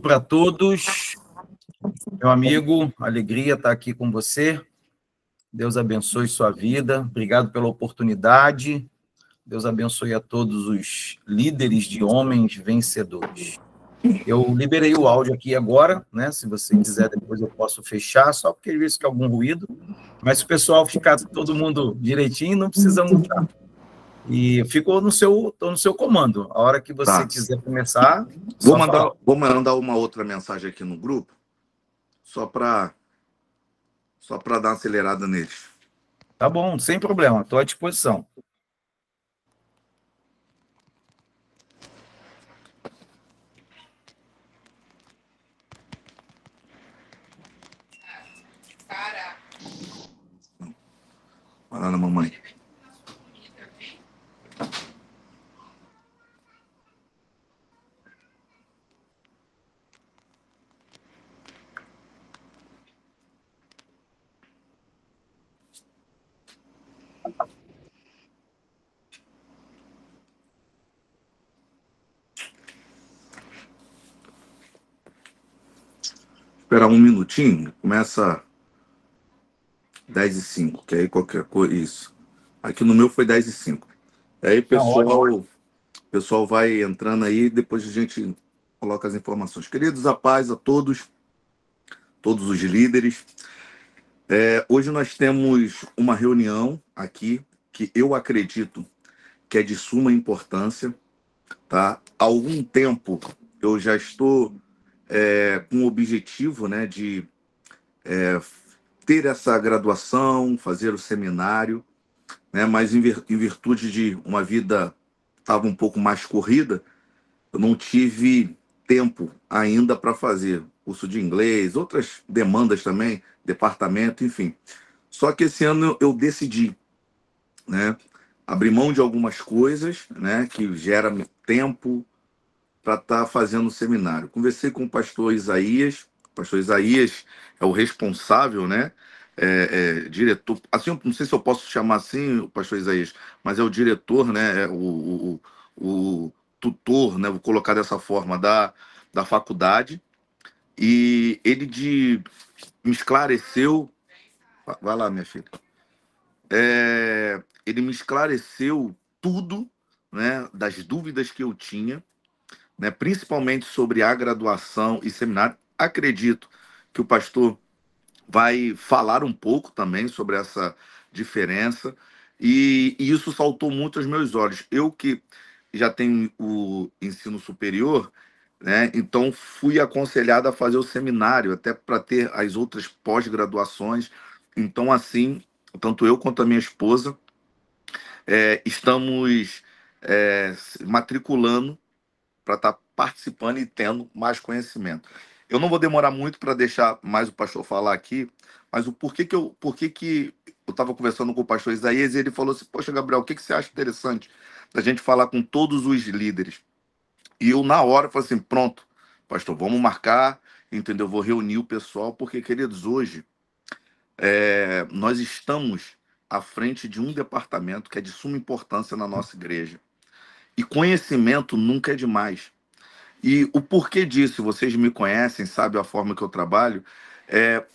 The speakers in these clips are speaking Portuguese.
para todos. Meu amigo, alegria estar aqui com você. Deus abençoe sua vida. Obrigado pela oportunidade. Deus abençoe a todos os líderes de homens vencedores. Eu liberei o áudio aqui agora, né? Se você quiser, depois eu posso fechar, só porque às vezes fica algum ruído. Mas se o pessoal ficar todo mundo direitinho, não precisa mutar. E ficou tô no seu comando. A hora que você quiser começar, vou mandar uma outra mensagem aqui no grupo, só para dar uma acelerada neles. Tá bom, sem problema, estou à disposição. Vai lá na mamãe. Esperar um minutinho, começa 10h05, que aí qualquer coisa, isso. Aqui no meu foi 10h05. Aí, pessoal vai entrando aí, depois a gente coloca as informações. Queridos, a paz a todos os líderes. Hoje nós temos uma reunião aqui que eu acredito que é de suma importância, tá? Há algum tempo eu já estou com o objetivo, né, de ter essa graduação, fazer o seminário, né? Mas em virtude de uma vida estava um pouco mais corrida, eu não tive tempo ainda para fazer curso de inglês, outras demandas também, departamento, enfim. Só que esse ano eu decidi, né, abrir mão de algumas coisas, né, que gera tempo para estar fazendo o seminário. Conversei com o pastor Isaías. O pastor Isaías é o responsável, né, diretor, assim, não sei se eu posso chamar assim o pastor Isaías, mas é o diretor, né, o tutor, né, vou colocar dessa forma, da faculdade. E ele me esclareceu. Vai lá, minha filha. Ele me esclareceu tudo, né, das dúvidas que eu tinha, né, principalmente sobre a graduação e seminário. Acredito que o pastor vai falar um pouco também sobre essa diferença, e isso saltou muito aos meus olhos. Eu que já tenho o ensino superior, né, então fui aconselhado a fazer o seminário, até para ter as outras pós-graduações. Então, assim, tanto eu quanto a minha esposa estamos matriculando para estar participando e tendo mais conhecimento. Eu não vou demorar muito para deixar mais o pastor falar aqui, mas o porquê que eu estava conversando com o pastor Isaías e ele falou assim: poxa, Gabriel, o que você acha interessante da gente falar com todos os líderes? E eu, na hora, falei assim: pronto, pastor, vamos marcar, entendeu? Vou reunir o pessoal, porque, queridos, hoje nós estamos à frente de um departamento que é de suma importância na nossa igreja. E conhecimento nunca é demais. E o porquê disso, vocês me conhecem, sabem a forma que eu trabalho,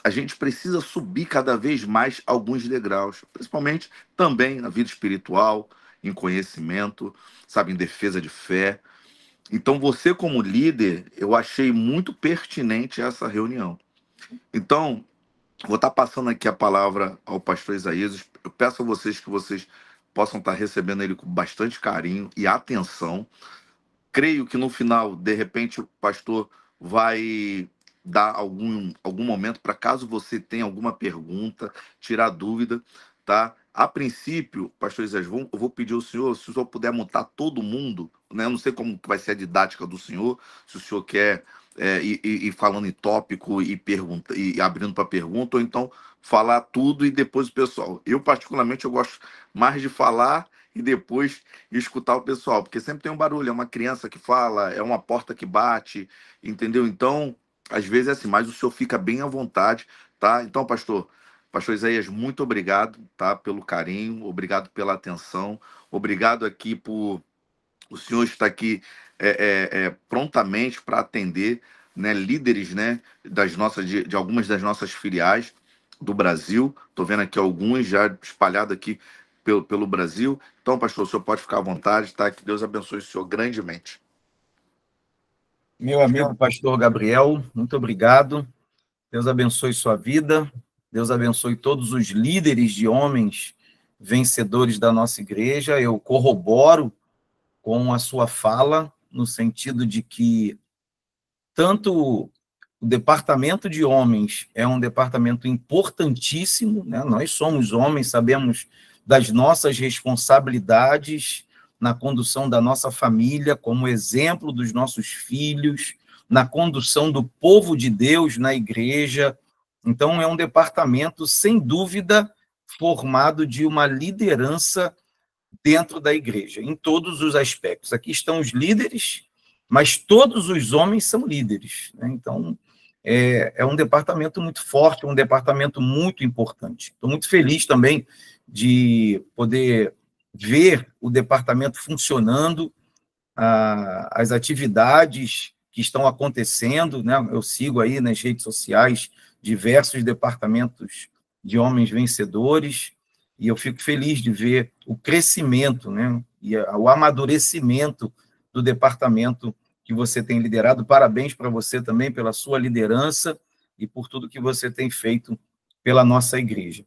a gente precisa subir cada vez mais alguns degraus, principalmente também na vida espiritual, em conhecimento, sabe, em defesa de fé. Então, você como líder, eu achei muito pertinente essa reunião. Então, vou estar passando aqui a palavra ao pastor Isaías. Eu peço a vocês que vocês possam estar recebendo ele com bastante carinho e atenção. Creio que no final, de repente, o pastor vai dar algum momento para, caso você tenha alguma pergunta, tirar dúvida, tá? A princípio, pastor Isaías, eu vou pedir ao senhor, se o senhor puder montar todo mundo, né? Eu não sei como vai ser a didática do senhor, se o senhor quer ir falando em tópico e pergunta, e abrindo para pergunta, ou então falar tudo e depois o pessoal. Eu, particularmente, eu gosto mais de falar e depois escutar o pessoal, porque sempre tem um barulho, é uma criança que fala, é uma porta que bate, entendeu? Então, às vezes é assim, mas o senhor fica bem à vontade, tá? Então, pastor Isaías, muito obrigado, tá? Pelo carinho, obrigado pela atenção, obrigado aqui por o senhor estar aqui prontamente para atender né, líderes, né, de algumas das nossas filiais do Brasil. Estou vendo aqui alguns já espalhados aqui pelo Brasil. Então, pastor, o senhor pode ficar à vontade, tá? Que Deus abençoe o senhor grandemente. Meu amigo pastor Gabriel, muito obrigado. Deus abençoe sua vida. Deus abençoe todos os líderes de homens vencedores da nossa igreja. Eu corroboro com a sua fala, no sentido de que tanto o departamento de homens é um departamento importantíssimo, né? Nós somos homens, sabemos das nossas responsabilidades na condução da nossa família, como exemplo dos nossos filhos, na condução do povo de Deus na igreja. Então, é um departamento, sem dúvida, formado de uma liderança dentro da igreja, em todos os aspectos. Aqui estão os líderes, mas todos os homens são líderes, né? Então, é um departamento muito forte, um departamento muito importante. Estou muito feliz também de poder ver o departamento funcionando, as atividades que estão acontecendo, né? Eu sigo aí nas redes sociais diversos departamentos de homens vencedores, e eu fico feliz de ver o crescimento, né, e o amadurecimento do departamento que você tem liderado. Parabéns para você também pela sua liderança e por tudo que você tem feito pela nossa igreja.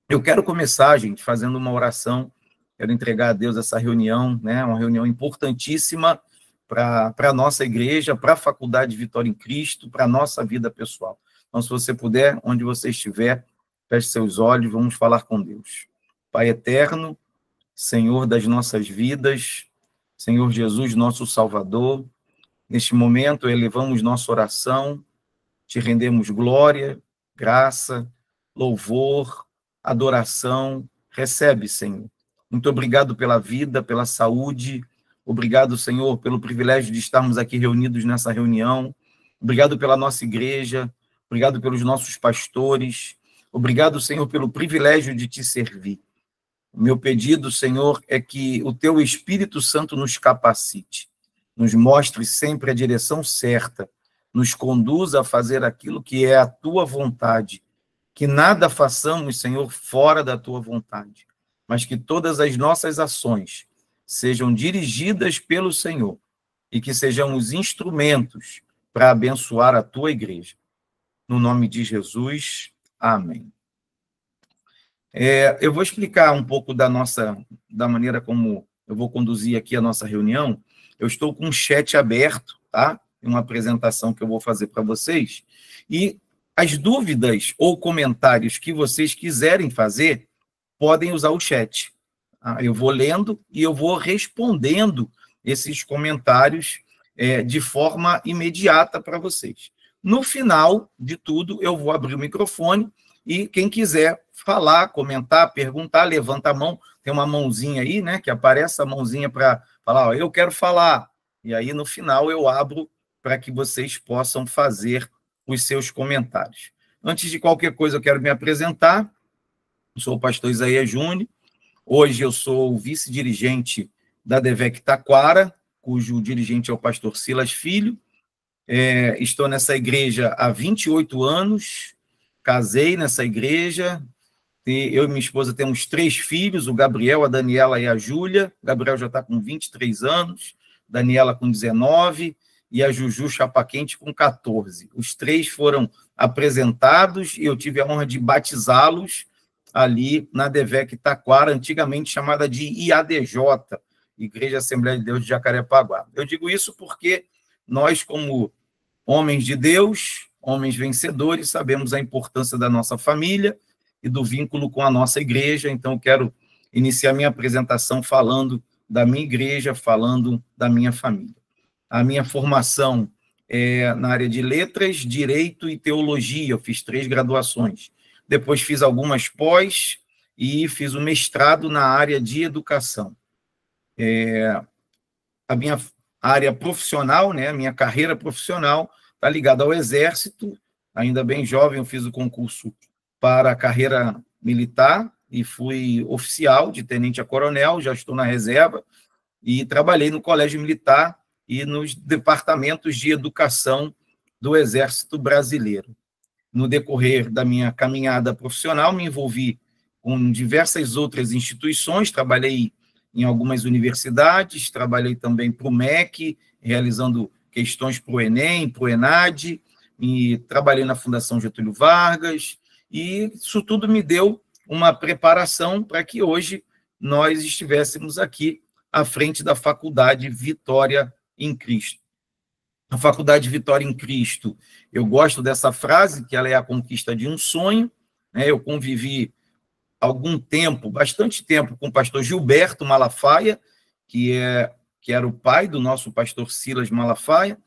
Eu quero começar, gente, fazendo uma oração. Quero entregar a Deus essa reunião, né, uma reunião importantíssima para a nossa igreja, para a Faculdade Vitória em Cristo, para a nossa vida pessoal. Então, se você puder, onde você estiver, feche seus olhos, vamos falar com Deus. Pai eterno, Senhor das nossas vidas, Senhor Jesus, nosso Salvador, neste momento elevamos nossa oração, te rendemos glória, graça, louvor, adoração. Recebe, Senhor. Muito obrigado pela vida, pela saúde. Obrigado, Senhor, pelo privilégio de estarmos aqui reunidos nessa reunião. Obrigado pela nossa igreja. Obrigado pelos nossos pastores. Obrigado, Senhor, pelo privilégio de te servir. O meu pedido, Senhor, é que o teu Espírito Santo nos capacite, nos mostre sempre a direção certa, nos conduza a fazer aquilo que é a tua vontade, que nada façamos, Senhor, fora da tua vontade, mas que todas as nossas ações sejam dirigidas pelo Senhor e que sejamos instrumentos para abençoar a tua igreja. No nome de Jesus, amém. Eu vou explicar um pouco da maneira como eu vou conduzir aqui a nossa reunião. Eu estou com um chat aberto, tá? Uma apresentação que eu vou fazer para vocês. E as dúvidas ou comentários que vocês quiserem fazer, podem usar o chat. Tá? Eu vou lendo e eu vou respondendo esses comentários de forma imediata para vocês. No final de tudo, eu vou abrir o microfone e quem quiser falar, comentar, perguntar, levanta a mão. Tem uma mãozinha aí, né, que aparece a mãozinha para falar, ó, eu quero falar. E aí, no final, eu abro para que vocês possam fazer os seus comentários. Antes de qualquer coisa, eu quero me apresentar. Eu sou o pastor Isaías Júnior. Hoje eu sou o vice-dirigente da DEVEC Taquara, cujo dirigente é o pastor Silas Filho. Estou nessa igreja há 28 anos, casei nessa igreja, eu e minha esposa temos 3 filhos, o Gabriel, a Daniela e a Júlia. O Gabriel já está com 23 anos, Daniela com 19 e a Juju Chapaquente com 14. Os 3 foram apresentados e eu tive a honra de batizá-los ali na DEVEC Taquara, antigamente chamada de IADJ, Igreja Assembleia de Deus de Jacarepaguá. Eu digo isso porque nós, como homens de Deus, homens vencedores, sabemos a importância da nossa família e do vínculo com a nossa igreja. Então, eu quero iniciar minha apresentação falando da minha igreja, falando da minha família. A minha formação é na área de letras, direito e teologia. Eu fiz 3 graduações. Depois fiz algumas pós e fiz o mestrado na área de educação. A minha área profissional, né, a minha carreira profissional, está ligada ao Exército. Ainda bem jovem, eu fiz o concurso para a carreira militar e fui oficial de tenente a coronel, já estou na reserva, e trabalhei no Colégio Militar e nos departamentos de educação do Exército Brasileiro. No decorrer da minha caminhada profissional, me envolvi com diversas outras instituições, trabalhei em algumas universidades, trabalhei também para o MEC, realizando questões para o Enem, para o ENAD, e trabalhei na Fundação Getúlio Vargas, e isso tudo me deu uma preparação para que hoje nós estivéssemos aqui à frente da Faculdade Vitória em Cristo. A Faculdade Vitória em Cristo, eu gosto dessa frase, que ela é a conquista de um sonho, né? Eu convivi algum tempo, bastante tempo, com o pastor Gilberto Malafaia, que era o pai do nosso pastor Silas Malafaia,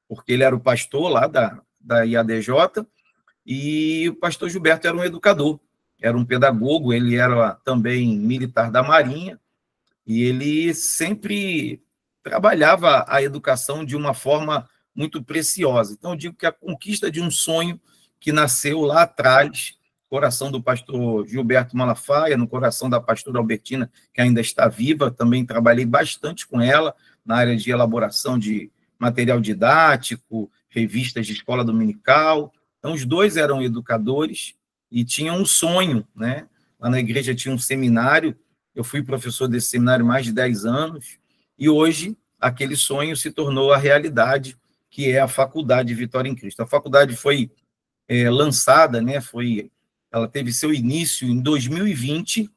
porque ele era o pastor lá da IADJ, e o pastor Gilberto era um educador, era um pedagogo, ele era também militar da Marinha, e ele sempre trabalhava a educação de uma forma muito preciosa. Então, eu digo que a conquista de um sonho que nasceu lá atrás, no coração do pastor Gilberto Malafaia, no coração da pastora Albertina, que ainda está viva, também trabalhei bastante com ela na área de elaboração de material didático, revistas de escola dominical. Então, os dois eram educadores e tinham um sonho, né? Lá na igreja tinha um seminário, eu fui professor desse seminário mais de 10 anos, e hoje aquele sonho se tornou a realidade, que é a Faculdade Vitória em Cristo. A faculdade foi lançada, né? Ela teve seu início em 2020,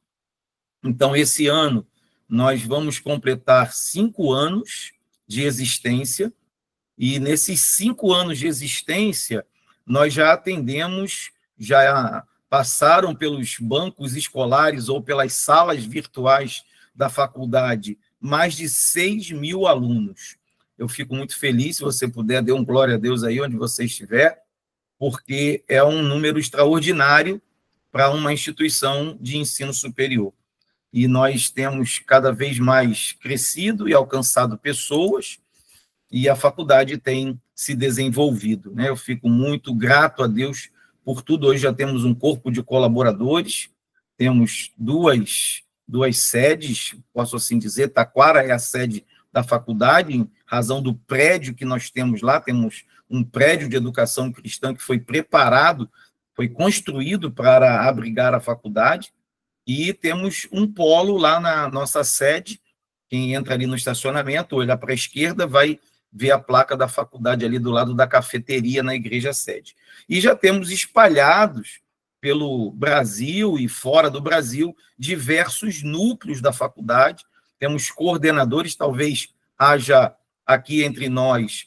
então esse ano nós vamos completar 5 anos de existência, e nesses 5 anos de existência, nós já atendemos, já passaram pelos bancos escolares ou pelas salas virtuais da faculdade mais de 6.000 alunos. Eu fico muito feliz, se você puder, dê um glória a Deus aí onde você estiver, porque é um número extraordinário para uma instituição de ensino superior. E nós temos cada vez mais crescido e alcançado pessoas, e a faculdade tem se desenvolvido, né? Eu fico muito grato a Deus por tudo. Hoje já temos um corpo de colaboradores, temos duas sedes, posso assim dizer. Taquara é a sede da faculdade, em razão do prédio que nós temos lá. Temos um prédio de educação cristã que foi preparado, foi construído para abrigar a faculdade, e temos um polo lá na nossa sede. Quem entra ali no estacionamento, olha para a esquerda, vai ver a placa da faculdade ali do lado da cafeteria na igreja sede. E já temos espalhados pelo Brasil e fora do Brasil diversos núcleos da faculdade. Temos coordenadores, talvez haja aqui entre nós,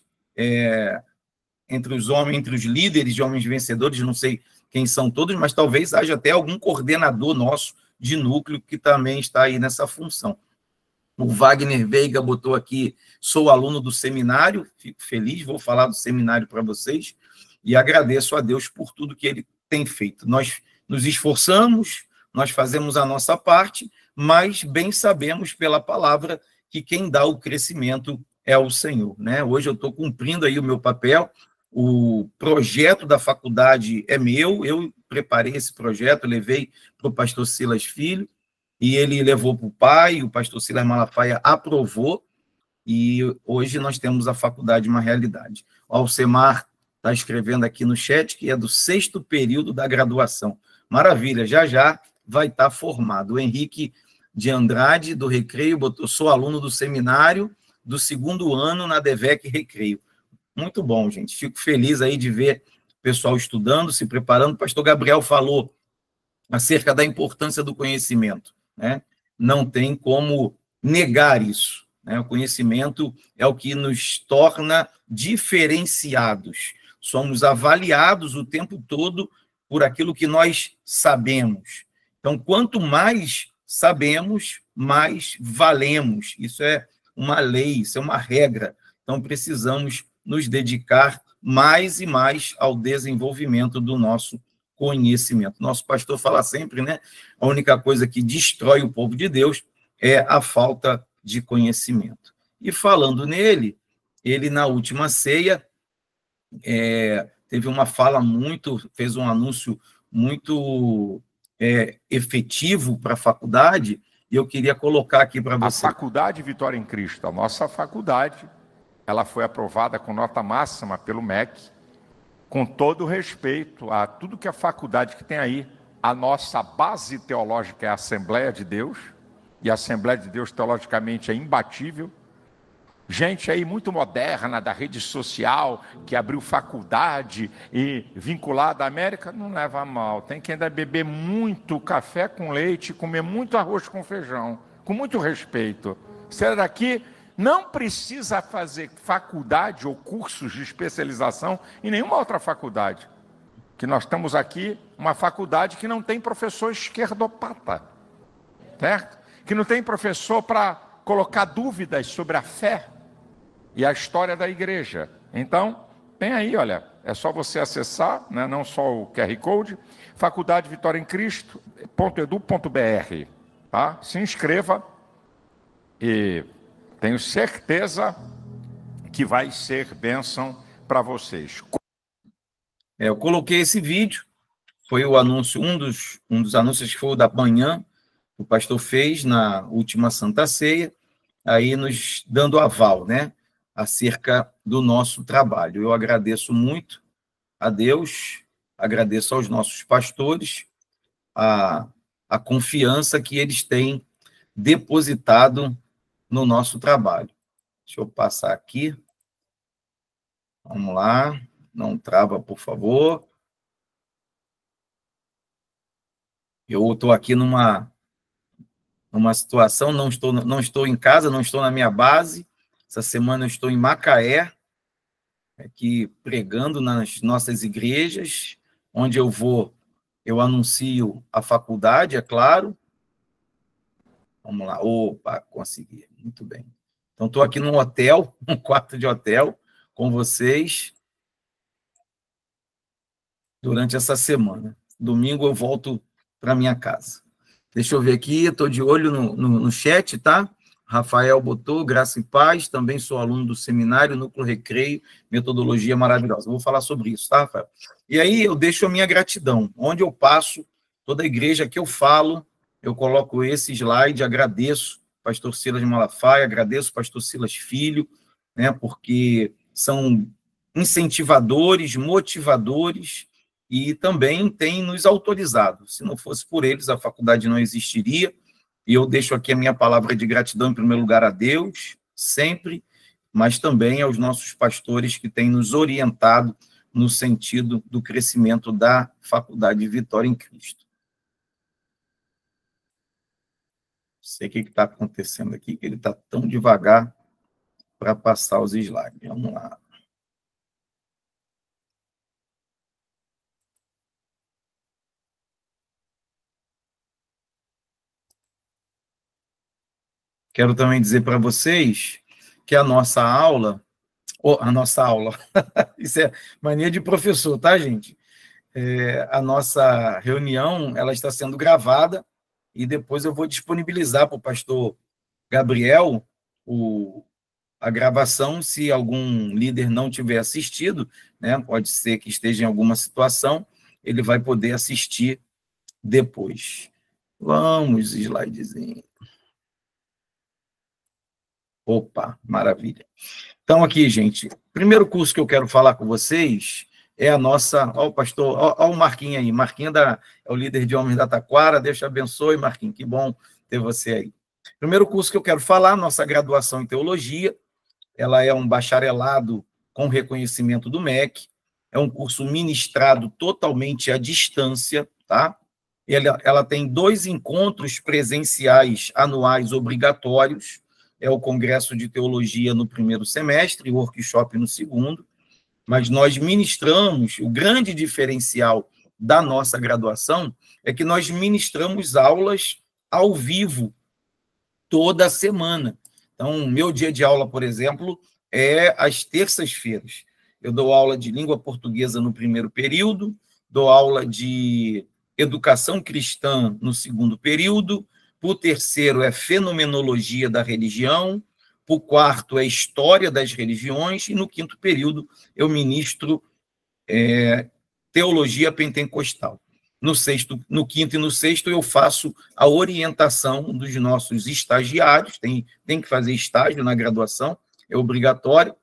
entre os homens, entre os líderes de homens vencedores, não sei quem são todos, mas talvez haja até algum coordenador nosso de núcleo que também está aí nessa função. O Wagner Veiga botou aqui: sou aluno do seminário, fico feliz, vou falar do seminário para vocês, e agradeço a Deus por tudo que ele tem feito. Nós nos esforçamos, nós fazemos a nossa parte, mas bem sabemos pela palavra que quem dá o crescimento é o Senhor, né? Hoje eu estou cumprindo aí o meu papel, o projeto da faculdade é meu, eu preparei esse projeto, levei para o pastor Silas Filho, e ele levou para o pai, o pastor Silas Malafaia aprovou, e hoje nós temos a faculdade uma realidade. O Alcemar está escrevendo aqui no chat que é do 6º período da graduação. Maravilha, já vai estar formado. O Henrique de Andrade, do Recreio, botou: sou aluno do seminário do 2º ano na DEVEC Recreio. Muito bom, gente. Fico feliz aí de ver o pessoal estudando, se preparando. O pastor Gabriel falou acerca da importância do conhecimento, né? Não tem como negar isso, né? O conhecimento é o que nos torna diferenciados. Somos avaliados o tempo todo por aquilo que nós sabemos. Então, quanto mais sabemos, mais valemos. Isso é uma lei, isso é uma regra. Então, precisamos nos dedicar mais e mais ao desenvolvimento do nosso conhecimento. Nosso pastor fala sempre, né? A única coisa que destrói o povo de Deus é a falta de conhecimento. E falando nele, ele na última ceia teve uma fala fez um anúncio muito efetivo para a faculdade, e eu queria colocar aqui para você. A Faculdade Vitória em Cristo, a nossa faculdade, ela foi aprovada com nota máxima pelo MEC com todo respeito a tudo que a faculdade que tem aí, a nossa base teológica é a Assembleia de Deus, e a Assembleia de Deus teologicamente é imbatível. Gente aí muito moderna da rede social, que abriu faculdade e vinculada à América, não leva a mal. Tem que ainda beber muito café com leite, comer muito arroz com feijão, com muito respeito. Você daqui não precisa fazer faculdade ou cursos de especialização em nenhuma outra faculdade. Que nós estamos aqui, uma faculdade que não tem professor esquerdopata, certo? Que não tem professor para colocar dúvidas sobre a fé e a história da igreja. Então, tem aí, olha, é só você acessar, né, não só o QR Code, faculdadevitoriaemcristo.edu.br, tá? Se inscreva e tenho certeza que vai ser bênção para vocês. Eu coloquei esse vídeo, foi o anúncio, um dos anúncios que foi o da manhã, o pastor fez na última Santa Ceia, aí nos dando aval, né, acerca do nosso trabalho. Eu agradeço muito a Deus, agradeço aos nossos pastores, a confiança que eles têm depositado no nosso trabalho. Deixa eu passar aqui. Vamos lá. Não trava, por favor. Eu estou aqui numa situação, não estou em casa, não estou na minha base. Essa semana eu estou em Macaé, aqui pregando nas nossas igrejas. Onde eu vou, eu anuncio a faculdade, é claro. Vamos lá. Opa, consegui. Muito bem. Então, estou aqui num hotel, um quarto de hotel, com vocês, durante essa semana. Domingo eu volto para minha casa. Deixa eu ver aqui, estou de olho no chat, tá? Rafael botou, graça e paz, também sou aluno do seminário, Núcleo Recreio, metodologia maravilhosa. Vou falar sobre isso, tá, Rafael? E aí eu deixo a minha gratidão. Onde eu passo, toda igreja que eu falo, eu coloco esse slide, agradeço pastor Silas Malafaia, agradeço pastor Silas Filho, né, porque são incentivadores, motivadores, e também têm nos autorizado. Se não fosse por eles, a faculdade não existiria, e eu deixo aqui a minha palavra de gratidão, em primeiro lugar, a Deus, sempre, mas também aos nossos pastores que têm nos orientado no sentido do crescimento da Faculdade Vitória em Cristo. Não sei o que está acontecendo aqui, que ele está tão devagar para passar os slides. Vamos lá. Quero também dizer para vocês que a nossa aula, isso é mania de professor, tá, gente? A nossa reunião, ela está sendo gravada e depois eu vou disponibilizar para o pastor Gabriel a gravação, se algum líder não tiver assistido, né, pode ser que esteja em alguma situação, ele vai poder assistir depois. Vamos, slidezinho. Opa, maravilha. Então, aqui, gente, primeiro curso que eu quero falar com vocês é a nossa... Ó, o pastor, ó o Marquinhos aí. Marquinhos é o líder de Homens da Taquara. Deus te abençoe, Marquinhos. Que bom ter você aí. Primeiro curso que eu quero falar, nossa graduação em Teologia. Ela é um bacharelado com reconhecimento do MEC. É um curso ministrado totalmente à distância, tá? Ela tem 2 encontros presenciais anuais obrigatórios. É o Congresso de Teologia no primeiro semestre, o workshop no segundo, mas nós ministramos, o grande diferencial da nossa graduação é que nós ministramos aulas ao vivo toda semana. Então, meu dia de aula, por exemplo, é às terças-feiras. Eu dou aula de língua portuguesa no primeiro período, dou aula de educação cristã no segundo período, para o terceiro é fenomenologia da religião, para o quarto é história das religiões, e no quinto período eu ministro teologia pentecostal. No quinto e no sexto eu faço a orientação dos nossos estagiários, tem que fazer estágio na graduação, é obrigatório,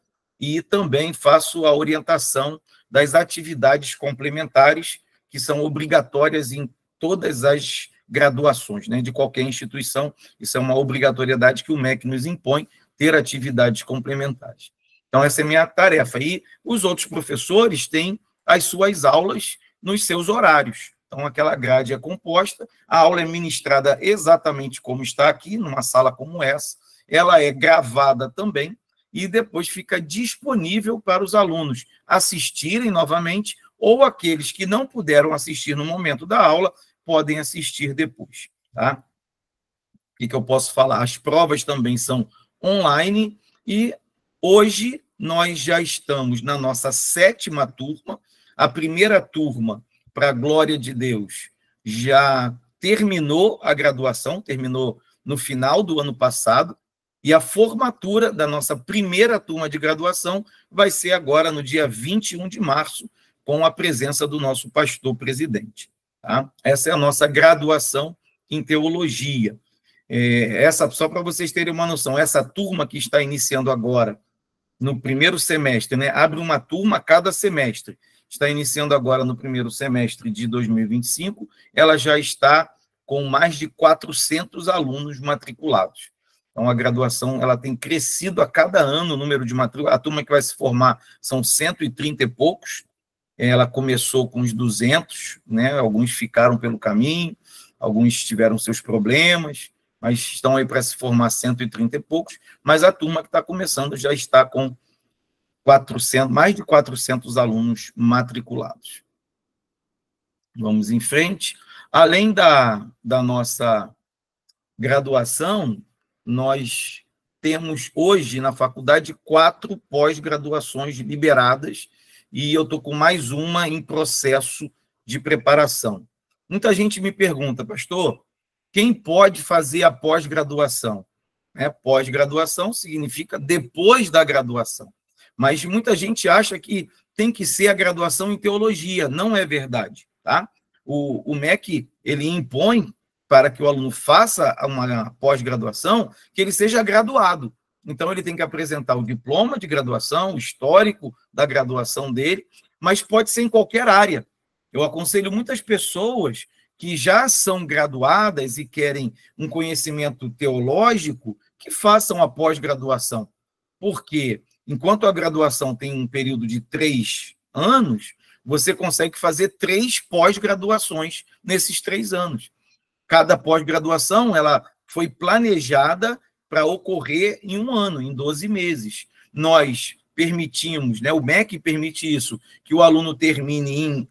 e também faço a orientação das atividades complementares que são obrigatórias em todas as graduações, né, de qualquer instituição. Isso é uma obrigatoriedade que o MEC nos impõe, ter atividades complementares. Então, essa é a minha tarefa. E os outros professores têm as suas aulas nos seus horários. Então, aquela grade é composta, a aula é ministrada exatamente como está aqui, numa sala como essa, ela é gravada também, e depois fica disponível para os alunos assistirem novamente, ou aqueles que não puderam assistir no momento da aula, podem assistir depois. Tá? O que eu posso falar? As provas também são online, e hoje nós já estamos na nossa 7ª turma. A primeira turma, para a glória de Deus, já terminou a graduação, terminou no final do ano passado, e a formatura da nossa primeira turma de graduação vai ser agora no dia 21 de março, com a presença do nosso pastor presidente. Tá? Essa é a nossa graduação em teologia. Só para vocês terem uma noção, essa turma que está iniciando agora, no primeiro semestre, né, abre uma turma a cada semestre, está iniciando agora no primeiro semestre de 2025, ela já está com mais de 400 alunos matriculados. Então, a graduação ela tem crescido a cada ano o número de matrículas. A turma que vai se formar são 130 e poucos. Ela começou com uns 200, né? Alguns ficaram pelo caminho, alguns tiveram seus problemas, mas estão aí para se formar 130 e poucos. Mas a turma que está começando já está com 400, mais de 400 alunos matriculados. Vamos em frente. Além da nossa graduação, nós temos hoje na faculdade 4 pós-graduações liberadas, e eu estou com mais uma em processo de preparação. Muita gente me pergunta, pastor, quem pode fazer a pós-graduação? Pós-graduação significa depois da graduação. Mas muita gente acha que tem que ser a graduação em teologia. Não é verdade. Tá? O MEC ele impõe para que o aluno faça uma pós-graduação que ele seja graduado. Então, ele tem que apresentar o diploma de graduação, o histórico da graduação dele, mas pode ser em qualquer área. Eu aconselho muitas pessoas que já são graduadas e querem um conhecimento teológico que façam a pós-graduação. Porque, enquanto a graduação tem um período de 3 anos, você consegue fazer 3 pós-graduações nesses 3 anos. Cada pós-graduação ela foi planejada para ocorrer em 1 ano, em 12 meses. Nós permitimos, né, o MEC permite isso, que o aluno termine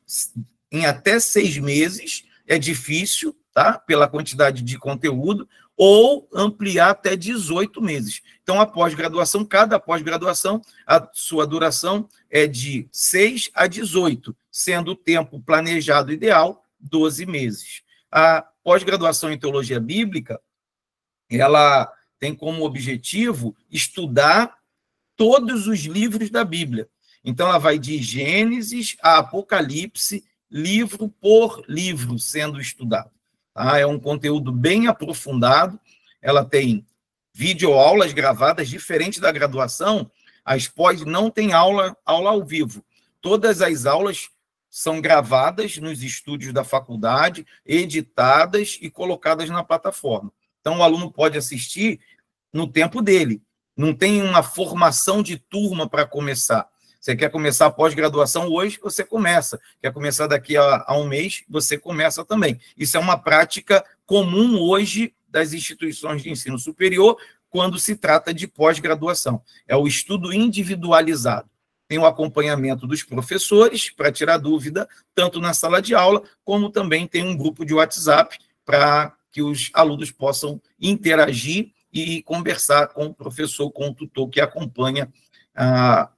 em até 6 meses, é difícil, tá? Pela quantidade de conteúdo, ou ampliar até 18 meses. Então, a pós-graduação, cada pós-graduação, a sua duração é de 6 a 18, sendo o tempo planejado ideal 12 meses. A pós-graduação em teologia bíblica, ela tem como objetivo estudar todos os livros da Bíblia. Então, ela vai de Gênesis a Apocalipse, livro por livro sendo estudado. Tá? É um conteúdo bem aprofundado, ela tem videoaulas gravadas, diferente da graduação, as pós não tem aula ao vivo. Todas as aulas são gravadas nos estúdios da faculdade, editadas e colocadas na plataforma. Então, o aluno pode assistir no tempo dele. Não tem uma formação de turma para começar. Você quer começar a pós-graduação hoje, você começa. Quer começar daqui a 1 mês, você começa também. Isso é uma prática comum hoje das instituições de ensino superior quando se trata de pós-graduação. É o estudo individualizado. Tem o acompanhamento dos professores para tirar dúvida, tanto na sala de aula, como também tem um grupo de WhatsApp para que os alunos possam interagir e conversar com o professor, com o tutor que acompanha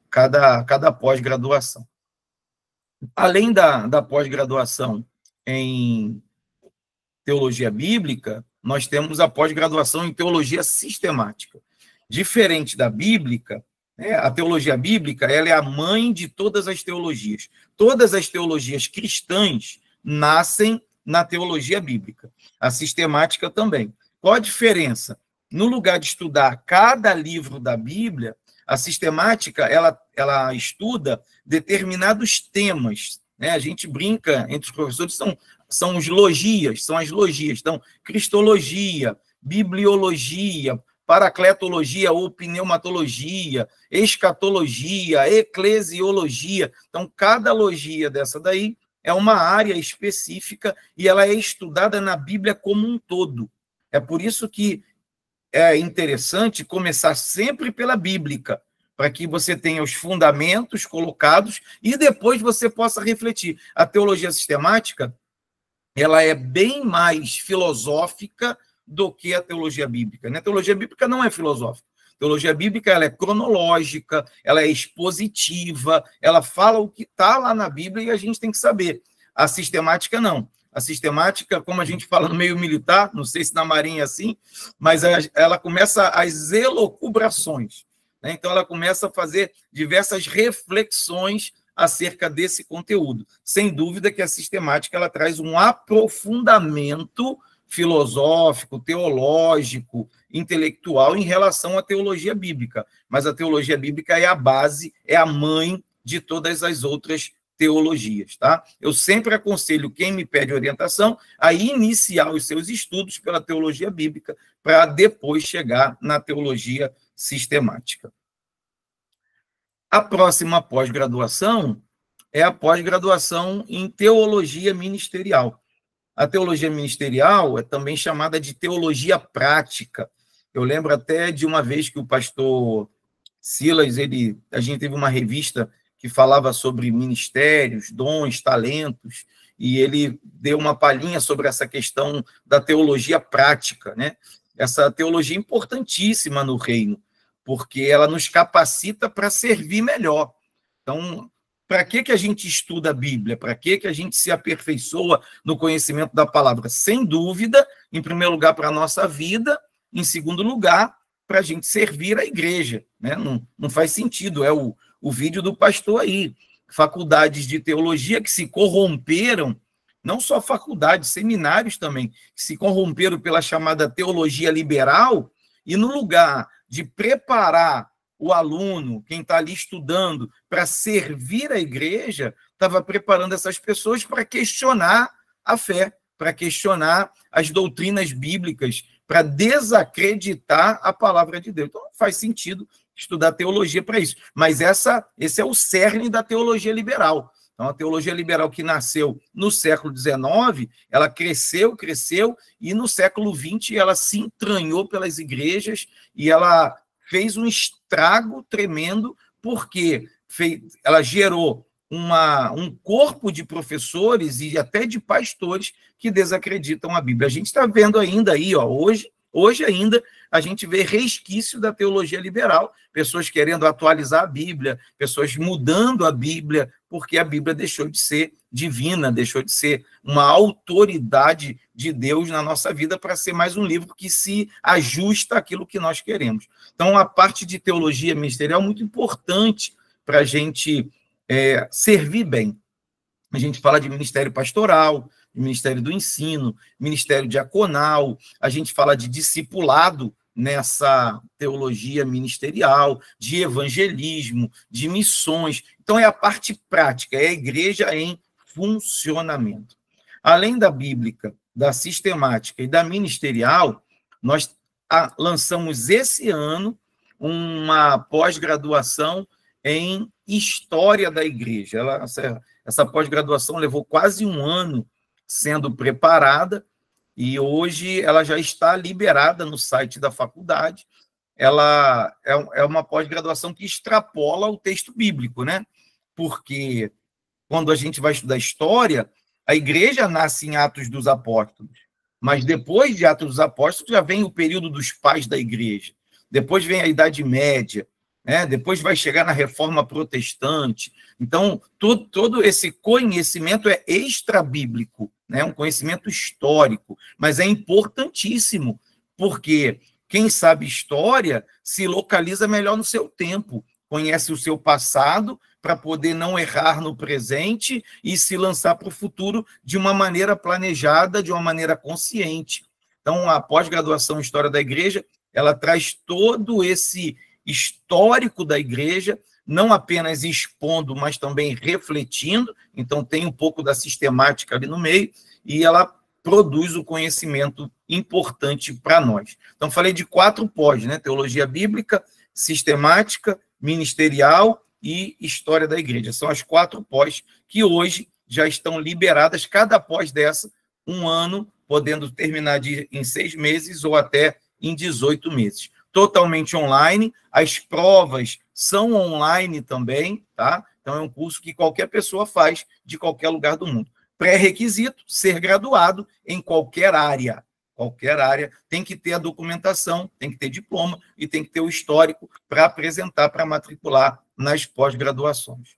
cada pós-graduação. Além da pós-graduação em teologia bíblica, nós temos a pós-graduação em teologia sistemática. Diferente da bíblica, a teologia bíblica ela é a mãe de todas as teologias. Todas as teologias cristãs nascem na teologia bíblica. A sistemática também. Qual a diferença? No lugar de estudar cada livro da Bíblia, A sistemática, ela estuda determinados temas, né? A gente brinca entre os professores, são as logias. Então, cristologia, bibliologia, paracletologia ou pneumatologia, escatologia, eclesiologia. Então, cada logia dessa daí é uma área específica e ela é estudada na Bíblia como um todo. É por isso que é interessante começar sempre pela bíblica, para que você tenha os fundamentos colocados e depois você possa refletir. A teologia sistemática, ela é bem mais filosófica do que a teologia bíblica, né? A teologia bíblica não é filosófica. A teologia bíblica, ela é cronológica, ela é expositiva, ela fala o que está lá na Bíblia e a gente tem que saber. A sistemática, não. A sistemática, como a gente fala no meio militar, não sei se na Marinha é assim, mas ela começa as elucubrações, né? Então, ela começa a fazer diversas reflexões acerca desse conteúdo. Sem dúvida que a sistemática ela traz um aprofundamento filosófico, teológico, intelectual em relação à teologia bíblica. Mas a teologia bíblica é a base, é a mãe de todas as outras teologias, tá? Eu sempre aconselho quem me pede orientação a iniciar os seus estudos pela teologia bíblica para depois chegar na teologia sistemática. A próxima pós-graduação é a pós-graduação em teologia ministerial. A teologia ministerial é também chamada de teologia prática. Eu lembro até de uma vez que o pastor Silas, a gente teve uma revista que falava sobre ministérios, dons, talentos, e ele deu uma palhinha sobre essa questão da teologia prática, né? Essa teologia importantíssima no reino, porque ela nos capacita para servir melhor. Então, para que a gente estuda a Bíblia? Para que a gente se aperfeiçoa no conhecimento da palavra? Sem dúvida, em primeiro lugar, para a nossa vida, em segundo lugar, para a gente servir a igreja, né? Não faz sentido, é o vídeo do pastor aí. Faculdades de teologia que se corromperam, não só faculdades, seminários também, que se corromperam pela chamada teologia liberal, e no lugar de preparar o aluno, quem está ali estudando, para servir a igreja, estava preparando essas pessoas para questionar a fé, para questionar as doutrinas bíblicas, para desacreditar a palavra de Deus. Então, não faz sentido estudar teologia para isso. Mas esse é o cerne da teologia liberal. Então, a teologia liberal que nasceu no século XIX, ela cresceu, e no século XX ela se entranhou pelas igrejas e ela fez um estrago tremendo, porque ela gerou um corpo de professores e até de pastores que desacreditam a Bíblia. A gente está vendo ainda aí, ó, hoje ainda, a gente vê resquício da teologia liberal, pessoas querendo atualizar a Bíblia, pessoas mudando a Bíblia, porque a Bíblia deixou de ser divina, deixou de ser uma autoridade de Deus na nossa vida para ser mais um livro que se ajusta àquilo que nós queremos. Então, a parte de teologia ministerial é muito importante para a gente servir bem. A gente fala de ministério pastoral, ministério do ensino, ministério diaconal, a gente fala de discipulado nessa teologia ministerial, de evangelismo, de missões. Então, é a parte prática, é a igreja em funcionamento. Além da bíblica, da sistemática e da ministerial, nós lançamos esse ano uma pós-graduação em História da Igreja. Essa pós-graduação levou quase um ano sendo preparada e hoje ela já está liberada no site da faculdade. Ela é uma pós-graduação que extrapola o texto bíblico, né? Porque quando a gente vai estudar história, a igreja nasce em Atos dos Apóstolos, mas depois de Atos dos Apóstolos já vem o período dos pais da igreja, depois vem a Idade Média, né? Depois vai chegar na Reforma Protestante. Então, todo esse conhecimento é extra-bíblico, né? Um conhecimento histórico, mas é importantíssimo, porque quem sabe história se localiza melhor no seu tempo, conhece o seu passado para poder não errar no presente e se lançar para o futuro de uma maneira planejada, de uma maneira consciente. Então, a pós-graduação em História da Igreja, ela traz todo esse histórico da igreja, não apenas expondo, mas também refletindo, então tem um pouco da sistemática ali no meio, e ela produz o conhecimento importante para nós. Então, falei de 4 pós, né? Teologia bíblica, sistemática, ministerial e história da igreja. São as 4 pós que hoje já estão liberadas, cada pós dessa, 1 ano, podendo terminar em 6 meses ou até em 18 meses. Totalmente online, as provas são online também, tá? Então, é um curso que qualquer pessoa faz de qualquer lugar do mundo. Pré-requisito, ser graduado em qualquer área. Qualquer área tem que ter a documentação, tem que ter diploma e tem que ter o histórico para apresentar, para matricular nas pós-graduações.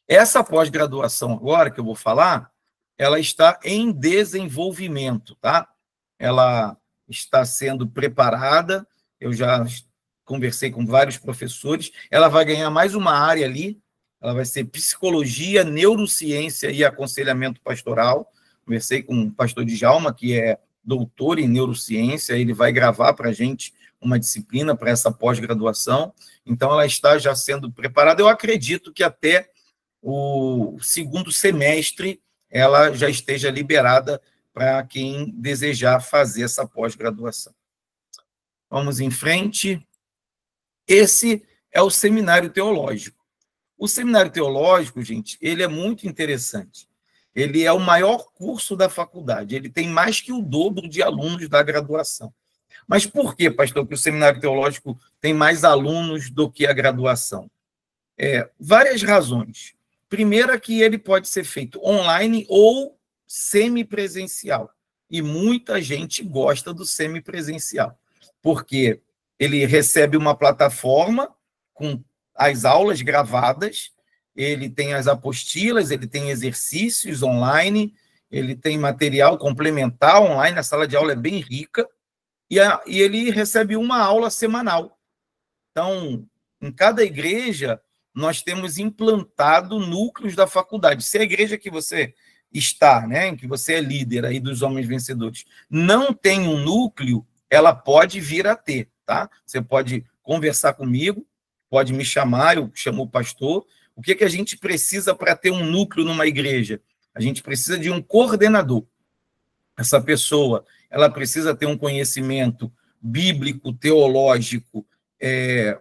Essa pós-graduação agora que eu vou falar, ela está em desenvolvimento, tá? Ela está sendo preparada, eu já conversei com vários professores, ela vai ganhar mais uma área ali, ela vai ser psicologia, neurociência e aconselhamento pastoral. Conversei com o pastor Djalma, que é doutor em neurociência, ele vai gravar para a gente uma disciplina para essa pós-graduação, então ela está já sendo preparada. Eu acredito que até o 2º semestre ela já esteja liberada para quem desejar fazer essa pós-graduação. Vamos em frente. Esse é o seminário teológico. O seminário teológico, gente, ele é muito interessante. Ele é o maior curso da faculdade. Ele tem mais que o dobro de alunos da graduação. Mas por que, pastor, que o seminário teológico tem mais alunos do que a graduação? Várias razões. Primeira, que ele pode ser feito online ou semipresencial. E muita gente gosta do semipresencial, porque ele recebe uma plataforma com as aulas gravadas, ele tem as apostilas, ele tem exercícios online, ele tem material complementar online, a sala de aula é bem rica, e ele recebe uma aula semanal. Então, em cada igreja, nós temos implantado núcleos da faculdade. Se a igreja que você está, né, em que você é líder aí dos Homens Vencedores, não tem um núcleo, ela pode vir a ter, tá? Você pode conversar comigo, pode me chamar, eu chamo o pastor. O que a gente precisa para ter um núcleo numa igreja? A gente precisa de um coordenador. Essa pessoa, ela precisa ter um conhecimento bíblico, teológico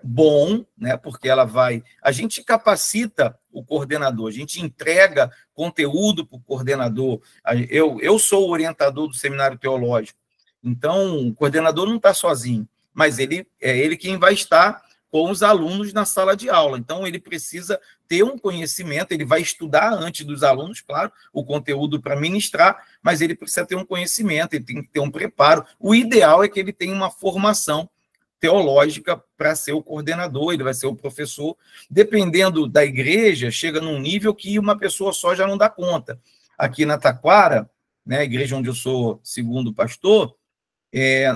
bom, né? Porque ela vai... A gente capacita o coordenador, a gente entrega conteúdo para o coordenador. Eu sou o orientador do seminário teológico, então o coordenador não está sozinho, mas ele quem vai estar com os alunos na sala de aula. Então, ele precisa ter um conhecimento, ele vai estudar antes dos alunos, claro, o conteúdo para ministrar, mas ele precisa ter um conhecimento, ele tem que ter um preparo. O ideal é que ele tenha uma formação teológica para ser o coordenador, ele vai ser o professor. Dependendo da igreja, chega num nível que uma pessoa só já não dá conta. Aqui na Taquara, né, a igreja onde eu sou segundo pastor,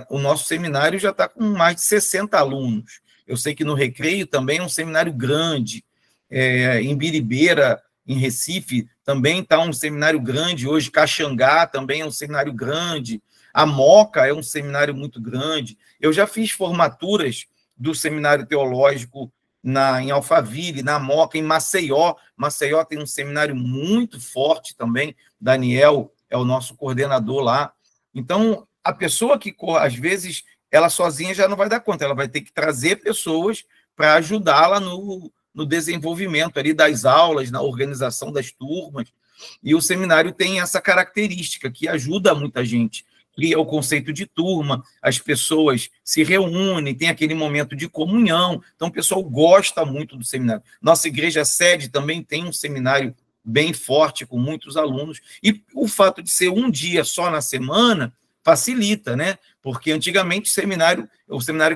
o nosso seminário já está com mais de 60 alunos. Eu sei que no Recreio também é um seminário grande, em Biribeira, em Recife, também está um seminário grande hoje, Caxangá também é um seminário grande, a Moca é um seminário muito grande. Eu já fiz formaturas do seminário teológico em Alphaville, na Moca, em Maceió. Maceió tem um seminário muito forte também, Daniel é o nosso coordenador lá. Então, a pessoa que, às vezes, ela sozinha já não vai dar conta, ela vai ter que trazer pessoas para ajudá-la no desenvolvimento ali das aulas, na organização das turmas, e o seminário tem essa característica que ajuda muita gente, cria o conceito de turma, as pessoas se reúnem, tem aquele momento de comunhão, então o pessoal gosta muito do seminário. Nossa igreja sede também tem um seminário bem forte, com muitos alunos, e o fato de ser um dia só na semana facilita, né? Porque antigamente o seminário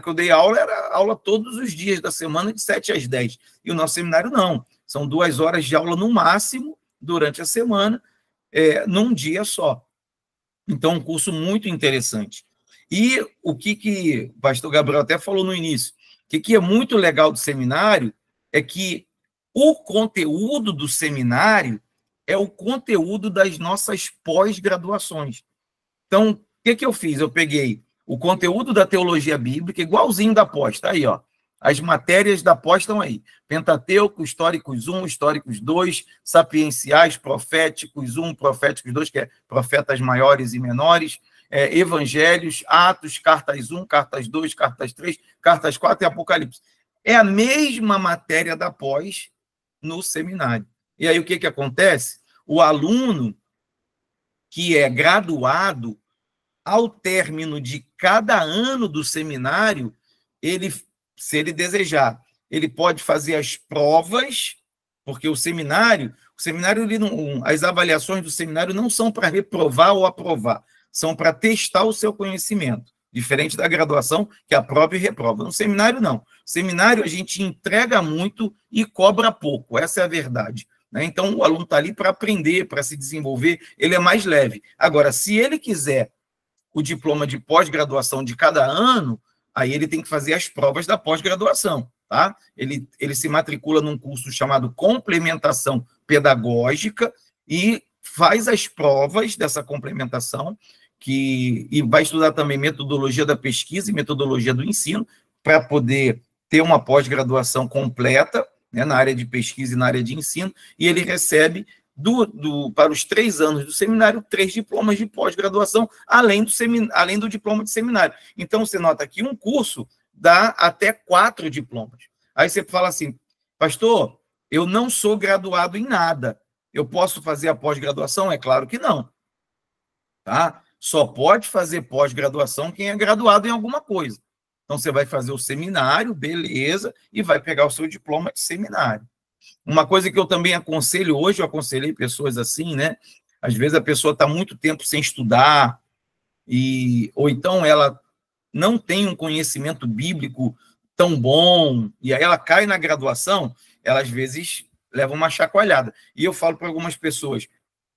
que eu dei aula era aula todos os dias da semana, de 7 às 10. E o nosso seminário não. São 2 horas de aula no máximo durante a semana, num dia só. Então, um curso muito interessante. E o que o pastor Gabriel até falou no início, o que é muito legal do seminário é que o conteúdo do seminário é o conteúdo das nossas pós-graduações. Então, o que eu fiz? Eu peguei o conteúdo da teologia bíblica, igualzinho da pós, tá aí, ó. As matérias da pós estão aí. Pentateuco, Históricos 1, Históricos 2, Sapienciais, Proféticos 1, Proféticos 2, que é profetas maiores e menores, Evangelhos, Atos, Cartas 1, Cartas 2, Cartas 3, Cartas 4 e Apocalipse. É a mesma matéria da pós no seminário. E aí o que acontece? O aluno que é graduado, ao término de cada ano do seminário, ele, se ele desejar, ele pode fazer as provas, porque o seminário ele não, as avaliações do seminário não são para reprovar ou aprovar, são para testar o seu conhecimento, diferente da graduação, que aprova e reprova. No seminário, não. No seminário, a gente entrega muito e cobra pouco, essa é a verdade. Então, o aluno está ali para aprender, para se desenvolver, ele é mais leve. Agora, se ele quiser o diploma de pós-graduação de cada ano, aí ele tem que fazer as provas da pós-graduação, tá? Ele se matricula num curso chamado Complementação Pedagógica e faz as provas dessa complementação, e vai estudar também metodologia da pesquisa e metodologia do ensino, para poder ter uma pós-graduação completa, né, na área de pesquisa e na área de ensino, e ele recebe, para os 3 anos do seminário, 3 diplomas de pós-graduação, além do diploma de seminário. Então, você nota que um curso dá até 4 diplomas. Aí você fala assim, pastor, eu não sou graduado em nada, eu posso fazer a pós-graduação? É claro que não. Tá? Só pode fazer pós-graduação quem é graduado em alguma coisa. Então, você vai fazer o seminário, beleza, e vai pegar o seu diploma de seminário. Uma coisa que eu também aconselho hoje, eu aconselhei pessoas assim, né? Às vezes a pessoa está muito tempo sem estudar, ou então ela não tem um conhecimento bíblico tão bom, e aí ela cai na graduação, ela às vezes leva uma chacoalhada. E eu falo para algumas pessoas,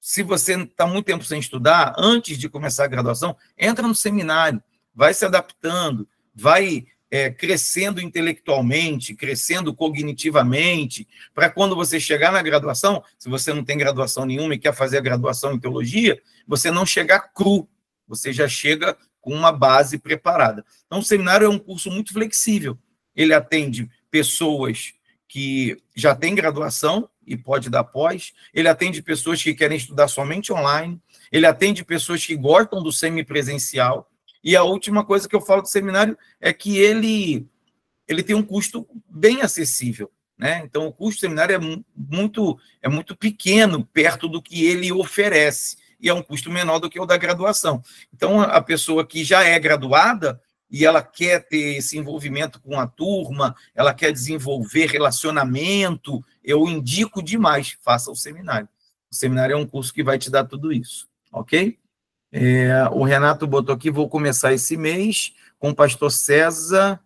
se você está muito tempo sem estudar, antes de começar a graduação, entra no seminário, vai se adaptando, vai crescendo intelectualmente, crescendo cognitivamente, para quando você chegar na graduação, se você não tem graduação nenhuma e quer fazer a graduação em teologia, você não chegar cru, você já chega com uma base preparada. Então, o seminário é um curso muito flexível. Ele atende pessoas que já têm graduação e pode dar pós, ele atende pessoas que querem estudar somente online, ele atende pessoas que gostam do semipresencial. E a última coisa que eu falo do seminário é que ele tem um custo bem acessível, né? Então, o custo do seminário é muito pequeno perto do que ele oferece, e é um custo menor do que o da graduação. Então, a pessoa que já é graduada e ela quer ter esse envolvimento com a turma, ela quer desenvolver relacionamento, eu indico demais, faça o seminário. O seminário é um curso que vai te dar tudo isso, ok? O Renato botou aqui, vou começar esse mês com o pastor César,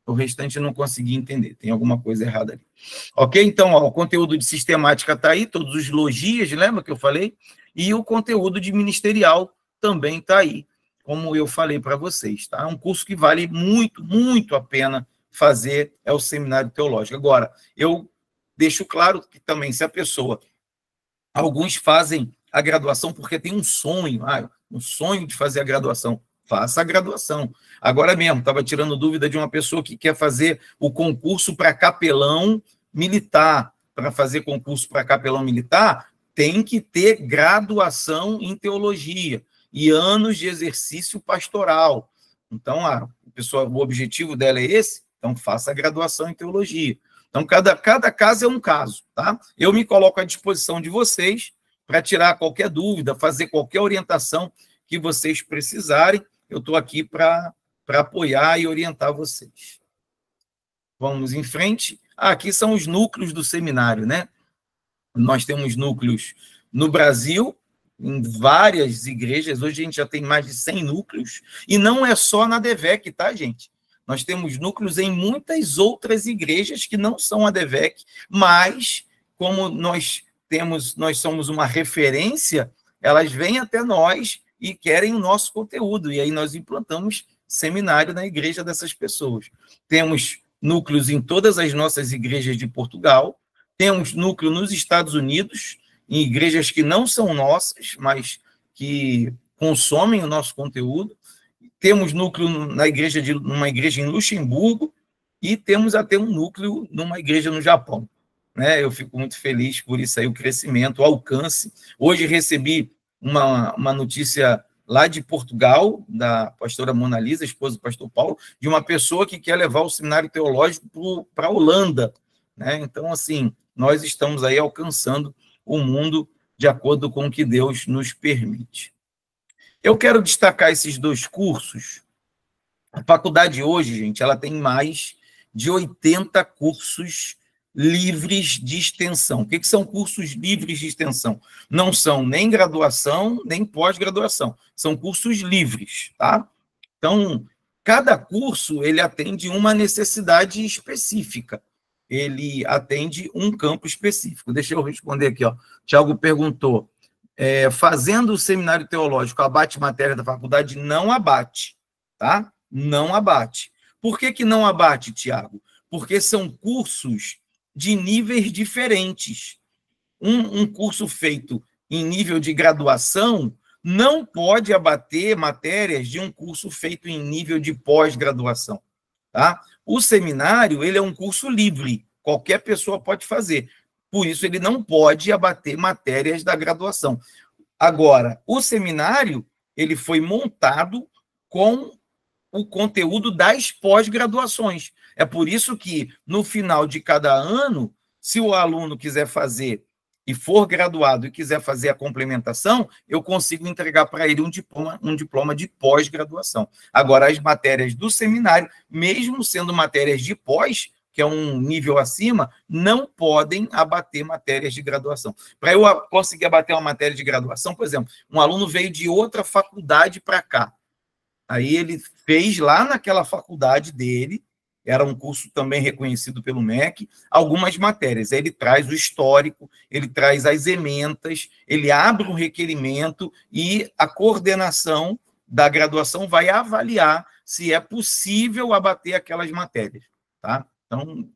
o restante eu não consegui entender, tem alguma coisa errada ali. Ok? Então, o conteúdo de sistemática está aí, todos os logias, lembra que eu falei? E o conteúdo de ministerial também está aí, como eu falei para vocês, tá? É um curso que vale muito, muito a pena fazer, é o seminário teológico. Agora, eu deixo claro que também, se a pessoa... Alguns fazem a graduação porque tem um sonho de fazer a graduação. Faça a graduação. Agora mesmo, estava tirando dúvida de uma pessoa que quer fazer o concurso para capelão militar. Para fazer concurso para capelão militar, tem que ter graduação em teologia e anos de exercício pastoral. Então, o objetivo dela é esse, então faça a graduação em teologia. Então, cada caso é um caso, tá? Eu me coloco à disposição de vocês para tirar qualquer dúvida, fazer qualquer orientação que vocês precisarem. Eu estou aqui para apoiar e orientar vocês. Vamos em frente. Aqui são os núcleos do seminário, né? Nós temos núcleos no Brasil, em várias igrejas. Hoje a gente já tem mais de 100 núcleos. E não é só na DEVEC, tá, gente? Nós temos núcleos em muitas outras igrejas que não são a DEVEC, mas como nós somos uma referência, elas vêm até nós e querem o nosso conteúdo, e aí nós implantamos seminário na igreja dessas pessoas. Temos núcleos em todas as nossas igrejas de Portugal, temos núcleo nos Estados Unidos, em igrejas que não são nossas, mas que consomem o nosso conteúdo. Temos núcleo numa igreja em Luxemburgo, e temos até um núcleo numa igreja no Japão. Né? Eu fico muito feliz por isso aí, o crescimento, o alcance. Hoje recebi uma notícia lá de Portugal, da pastora Mona Lisa, esposa do pastor Paulo, de uma pessoa que quer levar o seminário teológico para a Holanda. Né? Então, assim, nós estamos aí alcançando o mundo de acordo com o que Deus nos permite. Eu quero destacar esses dois cursos. A faculdade hoje, gente, ela tem mais de 80 cursos livres de extensão. O que são cursos livres de extensão? Não são nem graduação, nem pós-graduação. São cursos livres, tá? Então, cada curso, ele atende uma necessidade específica. Ele atende um campo específico. Deixa eu responder aqui, ó. Tiago perguntou, fazendo o seminário teológico, abate matéria da faculdade? Não abate, tá? Não abate. Por que não abate, Tiago? Porque são cursos de níveis diferentes. Um curso feito em nível de graduação não pode abater matérias de um curso feito em nível de pós-graduação. Tá? O seminário, ele é um curso livre, qualquer pessoa pode fazer. Por isso, ele não pode abater matérias da graduação. Agora, o seminário, ele foi montado com o conteúdo das pós-graduações. É por isso que, no final de cada ano, se o aluno quiser fazer e for graduado e quiser fazer a complementação, eu consigo entregar para ele um diploma de pós-graduação. Agora, as matérias do seminário, mesmo sendo matérias de pós, que é um nível acima, não podem abater matérias de graduação. Para eu conseguir abater uma matéria de graduação, por exemplo, um aluno veio de outra faculdade para cá. Aí ele fez lá naquela faculdade dele, era um curso também reconhecido pelo MEC, algumas matérias. Aí ele traz o histórico, ele traz as ementas, ele abre um requerimento e a coordenação da graduação vai avaliar se é possível abater aquelas matérias. Tá? Então,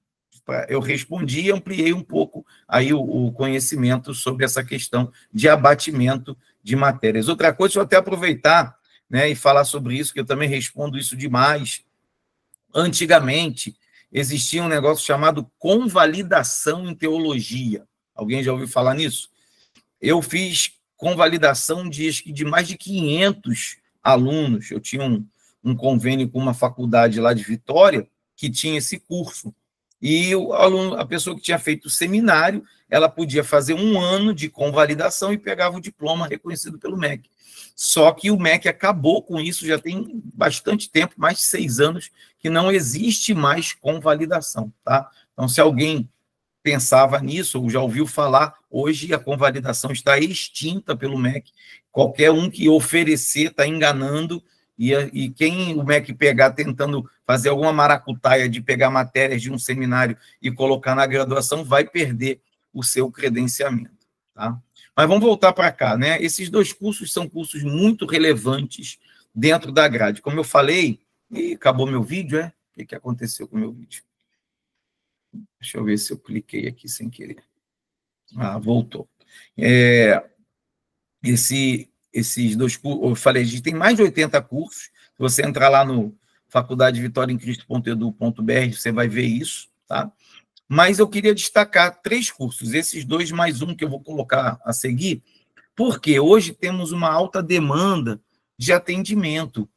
eu respondi e ampliei um pouco aí o conhecimento sobre essa questão de abatimento de matérias. Outra coisa, deixa eu até aproveitar, né, e falar sobre isso, que eu também respondo isso demais. Antigamente, existia um negócio chamado convalidação em teologia. Alguém já ouviu falar nisso? Eu fiz convalidação de mais de 500 alunos. Eu tinha um convênio com uma faculdade lá de Vitória que tinha esse curso. E a pessoa que tinha feito o seminário, ela podia fazer 1 ano de convalidação e pegava o diploma reconhecido pelo MEC. Só que o MEC acabou com isso, já tem bastante tempo, mais de 6 anos, que não existe mais convalidação. Tá? Então, se alguém pensava nisso, ou já ouviu falar, hoje a convalidação está extinta pelo MEC. Qualquer um que oferecer está enganando, e quem o MEC pegar tentando fazer alguma maracutaia de pegar matérias de um seminário e colocar na graduação, vai perder o seu credenciamento. Tá? Mas vamos voltar para cá, né? Esses dois cursos são cursos muito relevantes dentro da grade. Como eu falei, e acabou meu vídeo, é? O que aconteceu com o meu vídeo? Deixa eu ver se eu cliquei aqui sem querer. Ah, voltou. Esses dois cursos, eu falei, a gente tem mais de 80 cursos. Se você entrar lá no faculdadevitoriaemcristo.edu.br, você vai ver isso, tá? Mas eu queria destacar 3 cursos, esses 2 mais um que eu vou colocar a seguir, porque hoje temos uma alta demanda de atendimento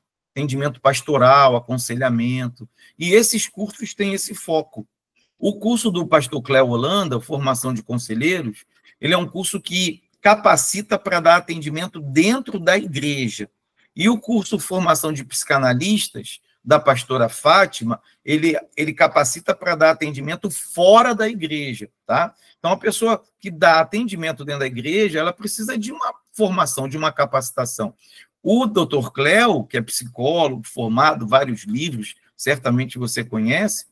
pastoral, aconselhamento, e esses cursos têm esse foco. O curso do pastor Cléo Holanda, Formação de Conselheiros, ele é um curso que capacita para dar atendimento dentro da igreja. E o curso Formação de Psicanalistas, da pastora Fátima, ele capacita para dar atendimento fora da igreja, tá? Então, a pessoa que dá atendimento dentro da igreja, ela precisa de uma formação, de uma capacitação. O doutor Cléo, que é psicólogo, formado, vários livros, certamente você conhece,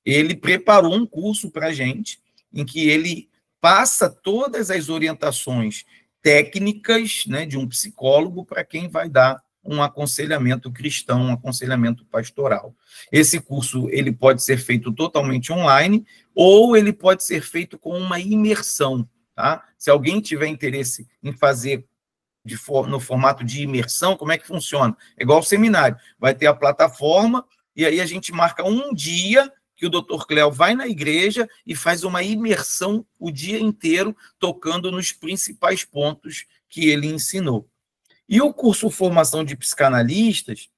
ele preparou um curso para a gente, em que ele passa todas as orientações técnicas, né, de um psicólogo para quem vai dar um aconselhamento cristão, um aconselhamento pastoral. Esse curso ele pode ser feito totalmente online ou ele pode ser feito com uma imersão. Tá? Se alguém tiver interesse em fazer no formato de imersão, como é que funciona? É igual ao seminário. Vai ter a plataforma e aí a gente marca um dia que o Dr. Cléo vai na igreja e faz uma imersão o dia inteiro, tocando nos principais pontos que ele ensinou. E o curso Formação de Psicanalistas,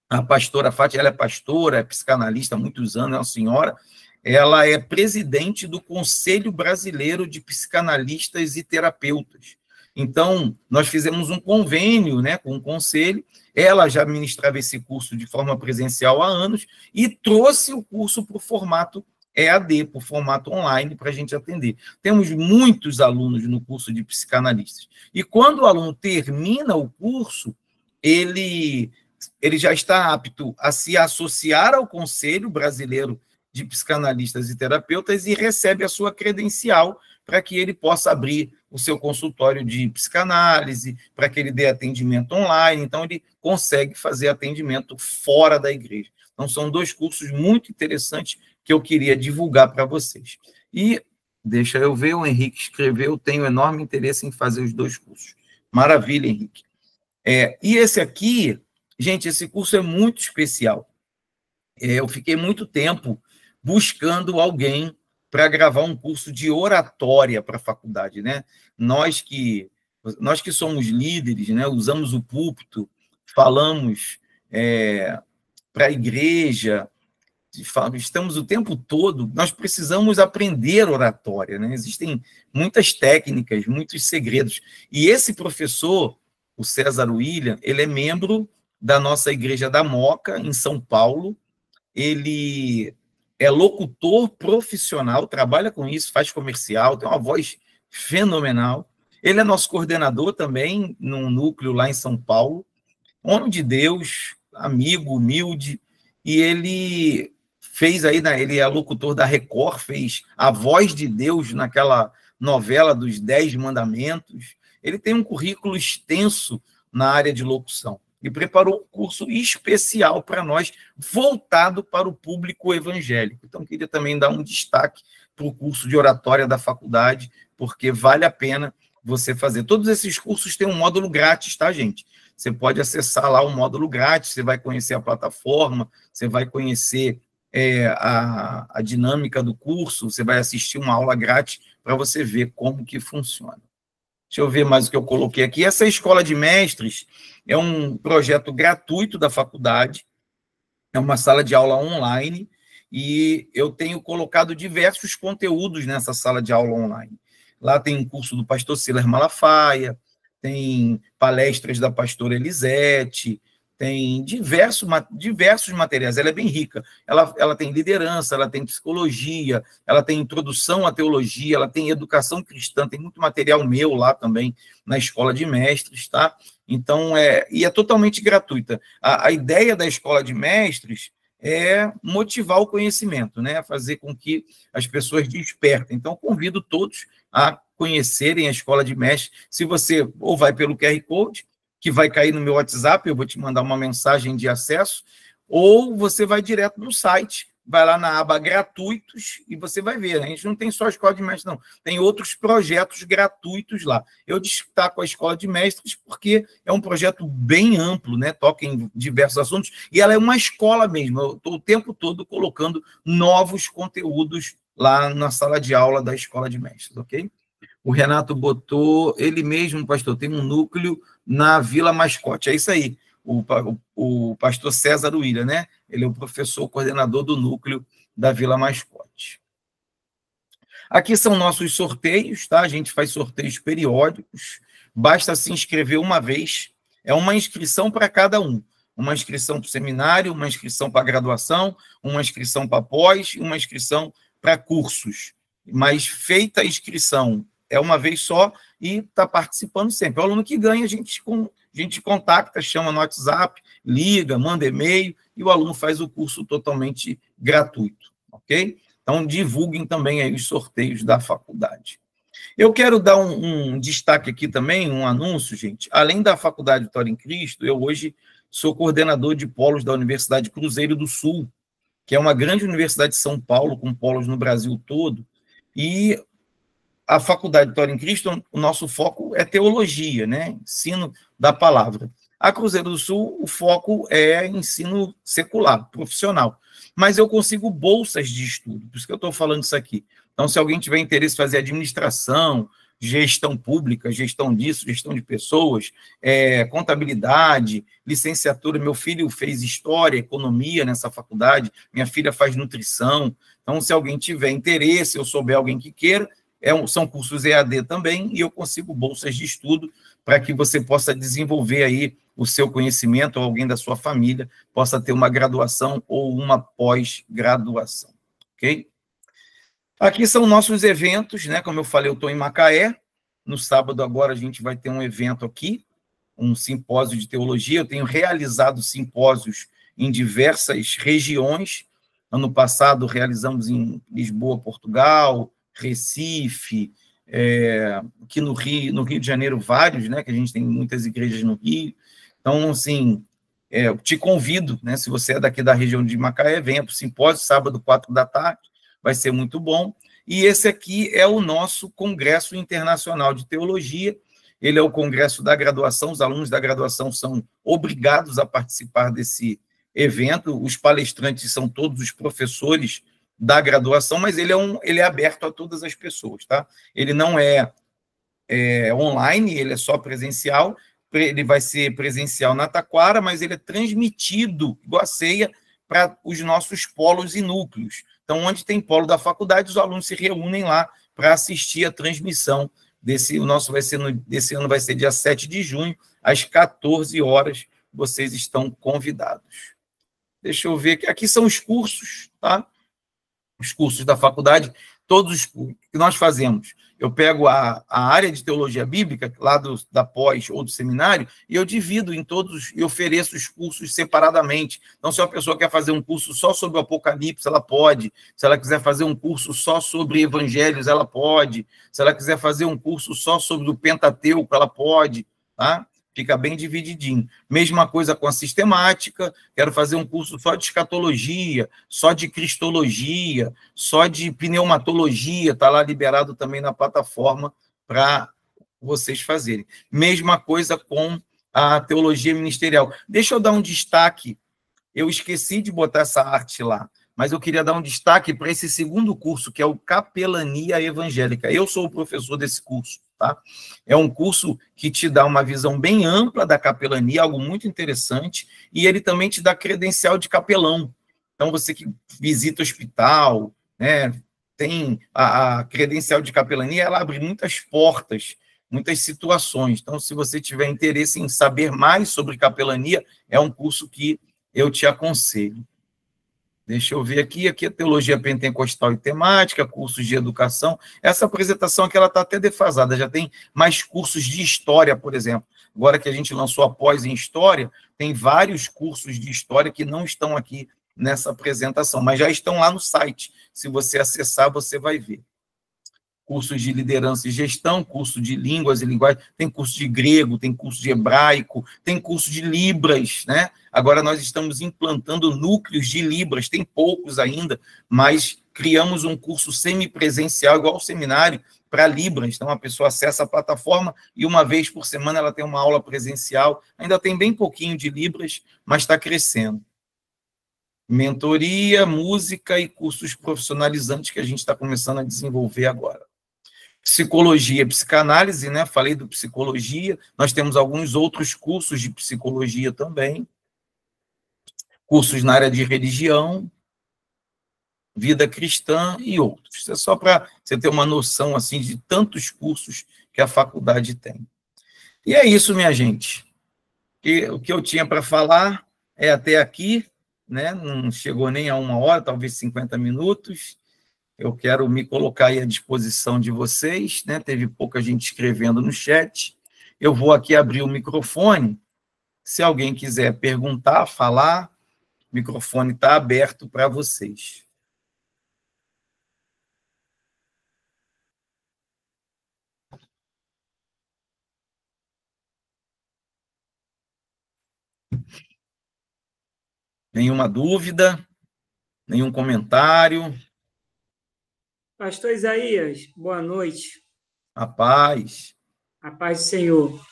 a pastora Fátima, ela é pastora, é psicanalista há muitos anos, é uma senhora, ela é presidente do Conselho Brasileiro de Psicanalistas e Terapeutas. Então, nós fizemos um convênio, né, com o conselho, ela já ministrava esse curso de forma presencial há anos e trouxe o curso para o formato EAD, para o formato online, para a gente atender. Temos muitos alunos no curso de psicanalistas. E quando o aluno termina o curso, ele já está apto a se associar ao Conselho Brasileiro de Psicanalistas e Terapeutas e recebe a sua credencial para que ele possa abrir o seu consultório de psicanálise, para que ele dê atendimento online. Então, ele consegue fazer atendimento fora da igreja. Então, são 2 cursos muito interessantes que eu queria divulgar para vocês. E, deixa eu ver, o Henrique escreveu, tenho enorme interesse em fazer os 2 cursos. Maravilha, Henrique. E esse aqui, gente, esse curso é muito especial. Eu fiquei muito tempo buscando alguém para gravar um curso de oratória para a faculdade, né? Nós que somos líderes, né? Usamos o púlpito, falamos para a igreja, estamos o tempo todo, nós precisamos aprender oratória, né? Existem muitas técnicas, muitos segredos. E esse professor, o César William, ele é membro da nossa Igreja da Moca, em São Paulo. Ele é locutor profissional, trabalha com isso, faz comercial, tem uma voz fenomenal. Ele é nosso coordenador também, num núcleo lá em São Paulo. Homem de Deus, amigo, humilde, e ele fez aí, ele é locutor da Record, fez A Voz de Deus naquela novela dos 10 Mandamentos. Ele tem um currículo extenso na área de locução e preparou um curso especial para nós, voltado para o público evangélico. Então, queria também dar um destaque para o curso de oratória da faculdade, porque vale a pena você fazer. Todos esses cursos têm um módulo grátis, tá, gente? Você pode acessar lá o módulo grátis, você vai conhecer a plataforma, você vai conhecer a dinâmica do curso, você vai assistir uma aula grátis para você ver como que funciona. Deixa eu ver mais o que eu coloquei aqui. Essa escola de mestres é um projeto gratuito da faculdade, é uma sala de aula online, e eu tenho colocado diversos conteúdos nessa sala de aula online. Lá tem um curso do pastor Silas Malafaia, tem palestras da pastora Elisete, tem diversos materiais, ela é bem rica. Ela tem liderança, ela tem psicologia, ela tem introdução à teologia, ela tem educação cristã, tem muito material meu lá também, na escola de mestres, tá? Então, e é totalmente gratuita. A ideia da escola de mestres é motivar o conhecimento, né? Fazer com que as pessoas despertem. Então, convido todos a conhecerem a escola de mestres. Se você ou vai pelo QR Code, que vai cair no meu WhatsApp, eu vou te mandar uma mensagem de acesso, ou você vai direto no site, vai lá na aba gratuitos e você vai ver. A gente não tem só a escola de mestres, não. Tem outros projetos gratuitos lá. Eu destaco a escola de mestres porque é um projeto bem amplo, né? Toca em diversos assuntos, e ela é uma escola mesmo. Eu estou o tempo todo colocando novos conteúdos lá na sala de aula da escola de mestres, ok? O Renato botou, ele mesmo, pastor, tem um núcleo na Vila Mascote. É isso aí, o pastor César William, né? Ele é o professor coordenador do núcleo da Vila Mascote. Aqui são nossos sorteios, tá? A gente faz sorteios periódicos, basta se inscrever uma vez, é uma inscrição para cada um. Uma inscrição para o seminário, uma inscrição para a graduação, uma inscrição para pós, uma inscrição para cursos. Mas feita a inscrição é uma vez só e está participando sempre. O aluno que ganha, a gente contacta, chama no WhatsApp, liga, manda e-mail, e o aluno faz o curso totalmente gratuito, ok? Então, divulguem também aí os sorteios da faculdade. Eu quero dar um destaque aqui também, um anúncio, gente. Além da Faculdade Vitória em Cristo, eu hoje sou coordenador de polos da Universidade Cruzeiro do Sul, que é uma grande universidade de São Paulo, com polos no Brasil todo, e a Faculdade Vitória em Cristo, o nosso foco é teologia, né? Ensino da palavra. A Cruzeiro do Sul, o foco é ensino secular, profissional. Mas eu consigo bolsas de estudo, por isso que eu estou falando isso aqui. Então, se alguém tiver interesse em fazer administração, gestão pública, gestão disso, gestão de pessoas, contabilidade, licenciatura, meu filho fez história, economia nessa faculdade, minha filha faz nutrição. Então, se alguém tiver interesse, eu souber alguém que queira, são cursos EAD também, e eu consigo bolsas de estudo para que você possa desenvolver aí o seu conhecimento, ou alguém da sua família possa ter uma graduação ou uma pós-graduação, ok? Aqui são nossos eventos, né? Como eu falei, eu estou em Macaé. No sábado agora a gente vai ter um evento aqui, um simpósio de teologia. Eu tenho realizado simpósios em diversas regiões. Ano passado realizamos em Lisboa, Portugal, Recife, aqui no Rio de Janeiro vários, né? Que a gente tem muitas igrejas no Rio. Então, assim, eu te convido, né? Se você é daqui da região de Macaé, venha para o simpósio, sábado, 4 da tarde. Vai ser muito bom. E esse aqui é o nosso Congresso Internacional de Teologia. Ele é o congresso da graduação, os alunos da graduação são obrigados a participar desse evento, os palestrantes são todos os professores da graduação, mas ele é aberto a todas as pessoas, tá? Ele não é online, ele é só presencial, ele vai ser presencial na Taquara, mas ele é transmitido, igual a ceia, para os nossos polos e núcleos. Então, onde tem polo da faculdade, os alunos se reúnem lá para assistir a transmissão desse. O nosso desse ano vai ser dia 7 de junho, às 14 horas. Vocês estão convidados. Deixa eu ver aqui. Aqui são os cursos, tá? Os cursos da faculdade, todos os que nós fazemos. Eu pego a área de teologia bíblica, lá da pós ou do seminário, e eu divido em todos e ofereço os cursos separadamente. Então, se uma pessoa quer fazer um curso só sobre o Apocalipse, ela pode. Se ela quiser fazer um curso só sobre evangelhos, ela pode. Se ela quiser fazer um curso só sobre o Pentateuco, ela pode, tá? Fica bem divididinho. Mesma coisa com a sistemática, quero fazer um curso só de escatologia, só de cristologia, só de pneumatologia, está lá liberado também na plataforma para vocês fazerem. Mesma coisa com a teologia ministerial. Deixa eu dar um destaque, eu esqueci de botar essa arte lá, mas eu queria dar um destaque para esse segundo curso, que é o Capelania Evangélica. Eu sou o professor desse curso, tá? É um curso que te dá uma visão bem ampla da capelania, algo muito interessante, e ele também te dá credencial de capelão. Então, você que visita hospital, né, tem a credencial de capelania, ela abre muitas portas, muitas situações. Então, se você tiver interesse em saber mais sobre capelania, é um curso que eu te aconselho. Deixa eu ver aqui é teologia pentecostal e temática, cursos de educação. Essa apresentação aqui ela está até defasada, já tem mais cursos de história, por exemplo. Agora que a gente lançou a pós em história, tem vários cursos de história que não estão aqui nessa apresentação, mas já estão lá no site. Se você acessar, você vai ver. Cursos de liderança e gestão, curso de línguas e linguagem, tem curso de grego, tem curso de hebraico, tem curso de Libras, né? Agora nós estamos implantando núcleos de Libras, tem poucos ainda, mas criamos um curso semipresencial, igual ao seminário, para Libras. Então, a pessoa acessa a plataforma e uma vez por semana ela tem uma aula presencial. Ainda tem bem pouquinho de Libras, mas está crescendo. Mentoria, música e cursos profissionalizantes que a gente está começando a desenvolver agora. Psicologia e psicanálise, né? Falei do psicologia, nós temos alguns outros cursos de psicologia também, cursos na área de religião, vida cristã e outros. Isso é só para você ter uma noção assim de tantos cursos que a faculdade tem. E é isso, minha gente. O que eu tinha para falar é até aqui, né? Não chegou nem a 1 hora, talvez 50 minutos. Eu quero me colocar aí à disposição de vocês, né? Teve pouca gente escrevendo no chat. Eu vou aqui abrir o microfone. Se alguém quiser perguntar, falar, o microfone está aberto para vocês. Nenhuma dúvida? Nenhum comentário? Pastor Isaías, boa noite. A paz. A paz do Senhor.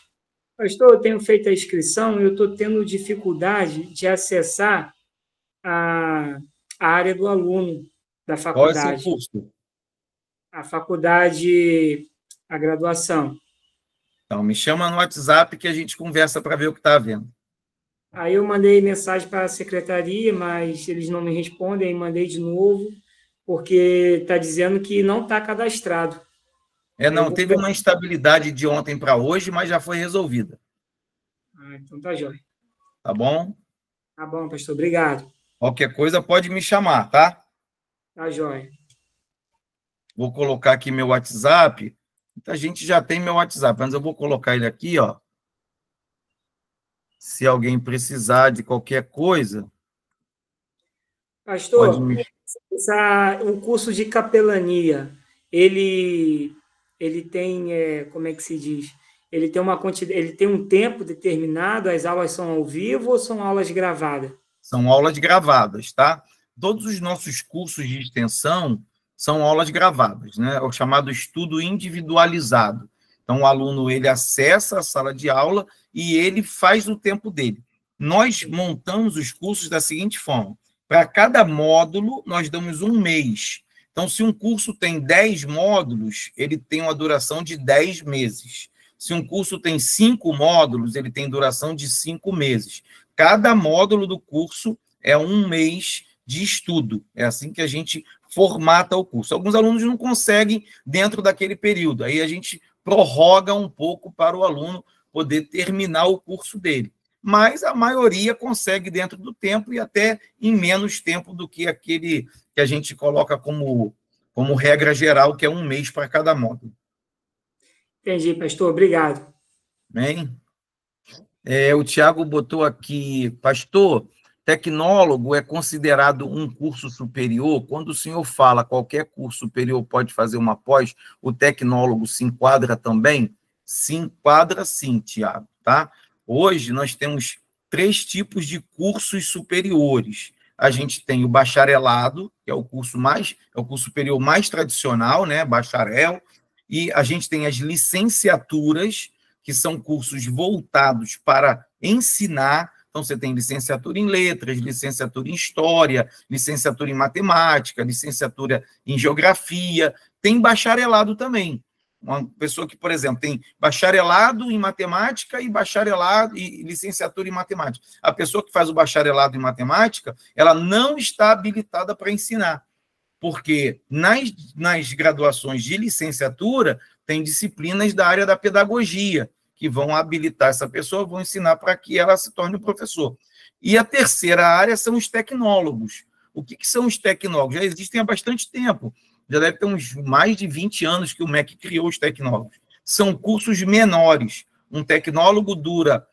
Pastor, eu tenho feito a inscrição e eu estou tendo dificuldade de acessar a, a área do aluno da Qual é o seu faculdade. curso? A faculdade, a graduação. Então, me chama no WhatsApp que a gente conversa para ver o que está havendo. Aí eu mandei mensagem para a secretaria, mas eles não me respondem, aí mandei de novo, porque está dizendo que não está cadastrado. Não, teve uma instabilidade de ontem para hoje, mas já foi resolvida. Então tá jóia. Tá bom? Tá bom, pastor, obrigado. Qualquer coisa pode me chamar, tá? Tá jóia. Vou colocar aqui meu WhatsApp. Muita gente já tem meu WhatsApp, mas eu vou colocar ele aqui, ó. Se alguém precisar de qualquer coisa, Pastor, pode me... o curso de capelania, ele tem, como é que se diz? Ele tem ele tem um tempo determinado, as aulas são ao vivo ou são aulas gravadas? São aulas gravadas, tá? Todos os nossos cursos de extensão são aulas gravadas, né? É o chamado estudo individualizado. Então, o aluno, ele acessa a sala de aula e ele faz o tempo dele. Nós montamos os cursos da seguinte forma: para cada módulo, nós damos um mês. Então, se um curso tem 10 módulos, ele tem uma duração de 10 meses. Se um curso tem 5 módulos, ele tem duração de 5 meses. Cada módulo do curso é um mês de estudo. É assim que a gente formata o curso. Alguns alunos não conseguem dentro daquele período. Aí a gente prorroga um pouco para o aluno poder terminar o curso dele. Mas a maioria consegue dentro do tempo e até em menos tempo do que aquele que a gente coloca como regra geral, que é um mês para cada módulo. Entendi, pastor. Obrigado. Bem, o Tiago botou aqui, pastor, tecnólogo é considerado um curso superior? Quando o senhor fala qualquer curso superior pode fazer uma pós, o tecnólogo se enquadra também? Se enquadra sim, Tiago, tá? Hoje nós temos 3 tipos de cursos superiores. A gente tem o bacharelado, que é o curso superior mais tradicional, né, bacharel, e a gente tem as licenciaturas, que são cursos voltados para ensinar. Então, você tem licenciatura em letras, licenciatura em história, licenciatura em matemática, licenciatura em geografia, tem bacharelado também. Uma pessoa que, por exemplo, tem bacharelado em matemática e bacharelado e licenciatura em matemática. A pessoa que faz o bacharelado em matemática, ela não está habilitada para ensinar, porque nas graduações de licenciatura tem disciplinas da área da pedagogia, que vão habilitar essa pessoa, vão ensinar para que ela se torne um professor. E a terceira área são os tecnólogos. O que são os tecnólogos? Já existem há bastante tempo. Já deve ter uns mais de 20 anos que o MEC criou os tecnólogos. São cursos menores. Um tecnólogo dura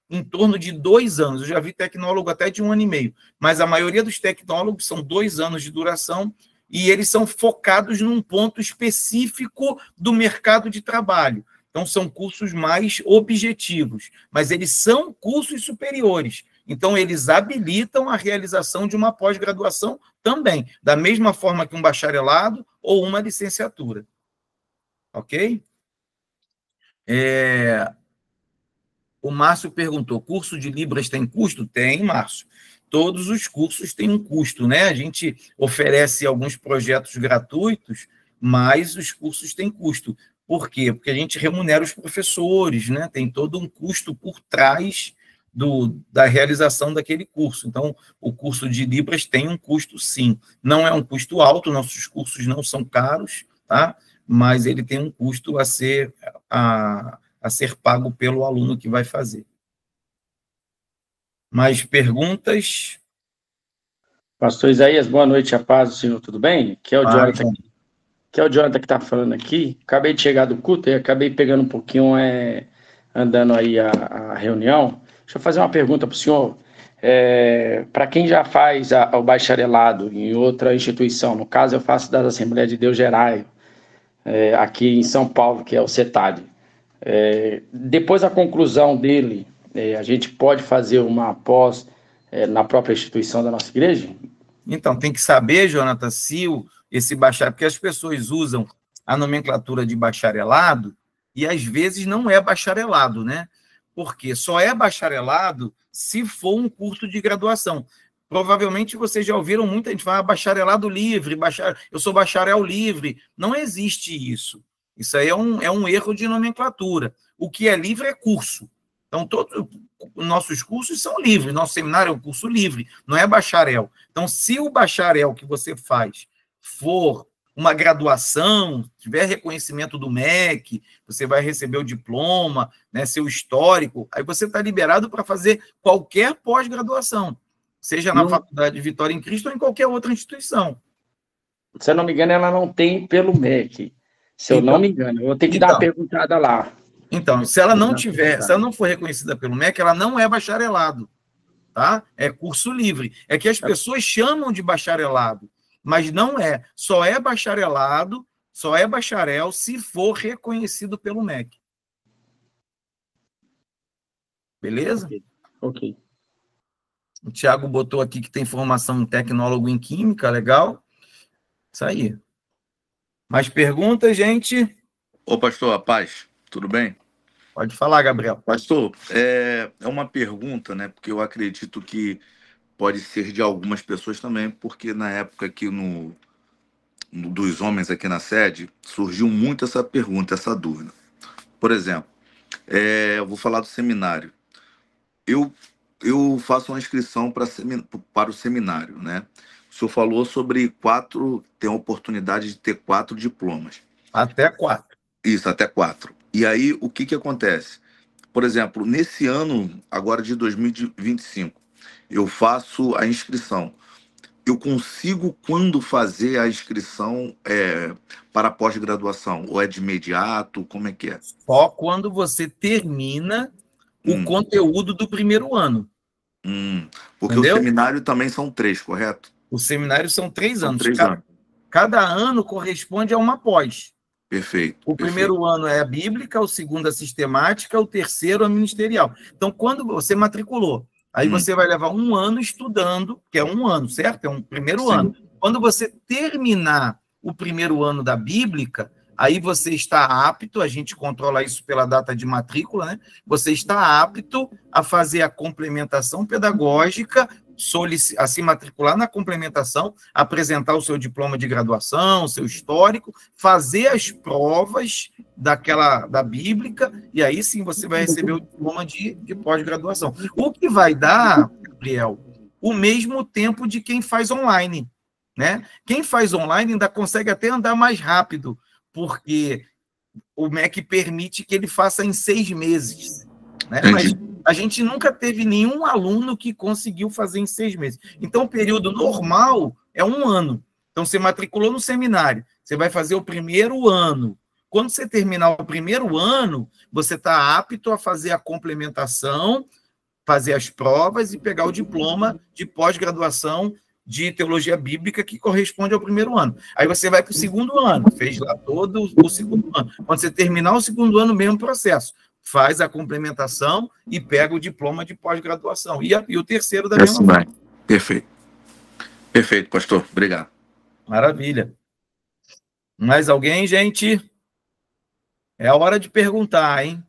em torno de 2 anos. Eu já vi tecnólogo até de 1 ano e meio. Mas a maioria dos tecnólogos são 2 anos de duração e eles são focados num ponto específico do mercado de trabalho. Então, são cursos mais objetivos, mas eles são cursos superiores. Então, eles habilitam a realização de uma pós-graduação também, da mesma forma que um bacharelado ou uma licenciatura. Ok? O Márcio perguntou, curso de Libras tem custo? Tem, Márcio. Todos os cursos têm um custo, né? A gente oferece alguns projetos gratuitos, mas os cursos têm custo. Por quê? Porque a gente remunera os professores, né? Tem todo um custo por trás da realização daquele curso. Então, o curso de Libras tem um custo, sim. Não é um custo alto, nossos cursos não são caros, tá? Mas ele tem um custo a ser pago pelo aluno que vai fazer. Mais perguntas? Pastor Isaías, boa noite, a paz do Senhor, tudo bem? Que é o Jonathan aqui. Que é o Jonathan que está falando aqui. Acabei de chegar do culto e acabei pegando um pouquinho, andando aí a reunião. Deixa eu fazer uma pergunta para o senhor. Para quem já faz o bacharelado em outra instituição, no caso eu faço das Assembleias de Deus Gerais, aqui em São Paulo, que é o CETAD. Depois da conclusão dele, a gente pode fazer uma pós na própria instituição da nossa igreja? Então, tem que saber, Jonathan, se esse bacharelado, porque as pessoas usam a nomenclatura de bacharelado e às vezes não é bacharelado, né? Porque só é bacharelado se for um curso de graduação. Provavelmente vocês já ouviram muita gente falar bacharelado livre, eu sou bacharel livre. Não existe isso. Isso aí é um erro de nomenclatura. O que é livre é curso. Então, todos os nossos cursos são livres. Nosso seminário é um curso livre, não é bacharel. Então, se o bacharel que você faz for uma graduação, tiver reconhecimento do MEC, você vai receber o diploma, né, seu histórico, aí você está liberado para fazer qualquer pós-graduação, seja na Faculdade de Vitória em Cristo ou em qualquer outra instituição. Se eu não me engano, ela não tem pelo MEC. Se eu não me engano, eu vou ter que dar uma perguntada lá. Então, se ela não tiver, se ela não for reconhecida pelo MEC, ela não é bacharelado, tá? É curso livre. É que as pessoas chamam de bacharelado, mas não é. Só é bacharelado, só é bacharel se for reconhecido pelo MEC. Beleza? Ok. O Thiago botou aqui que tem formação em tecnólogo em química, legal. Isso aí. Mais perguntas, gente? Ô, pastor, a paz, tudo bem? Pode falar, Gabriel. Pastor, é uma pergunta, né? Porque eu acredito que pode ser de algumas pessoas também, porque na época aqui dos homens aqui na sede, surgiu muito essa pergunta, essa dúvida. Por exemplo, eu vou falar do seminário. Eu faço uma inscrição para o seminário, né? O senhor falou sobre tem a oportunidade de ter 4 diplomas. Até 4. Isso, até 4. E aí, o que acontece? Por exemplo, nesse ano, agora de 2025, eu faço a inscrição. Eu consigo, quando fazer a inscrição para pós-graduação? Ou é de imediato? Como é que é? Só quando você termina o conteúdo do primeiro ano. Porque entendeu? O seminário também são 3, correto? O seminário são 3 anos. 3 anos. Cada ano corresponde a uma pós. Perfeito. O primeiro ano é a bíblica, o segundo a sistemática, o terceiro a ministerial. Então, quando você matriculou, aí você vai levar 1 ano estudando, que é 1 ano, certo? É um primeiro ano. Quando você terminar o primeiro ano da bíblica, aí você está apto, a gente controla isso pela data de matrícula, né? Você está apto a fazer a complementação pedagógica, a se matricular na complementação, apresentar o seu diploma de graduação, o seu histórico, fazer as provas da bíblica, e aí sim você vai receber o diploma de pós-graduação. O que vai dar, Gabriel, o mesmo tempo de quem faz online, né? Quem faz online ainda consegue até andar mais rápido, porque o MEC permite que ele faça em 6 meses, né? Mas a gente nunca teve nenhum aluno que conseguiu fazer em 6 meses. Então, o período normal é 1 ano. Então, você matriculou no seminário, você vai fazer o primeiro ano. Quando você terminar o primeiro ano, você está apto a fazer a complementação, fazer as provas e pegar o diploma de pós-graduação de teologia bíblica que corresponde ao primeiro ano. Aí você vai para o segundo ano, fez lá todo o segundo ano. Quando você terminar o segundo ano, mesmo processo. Faz a complementação e pega o diploma de pós-graduação. E o terceiro da mesma forma. Perfeito. Perfeito, pastor. Obrigado. Maravilha. Mais alguém, gente? É a hora de perguntar, hein?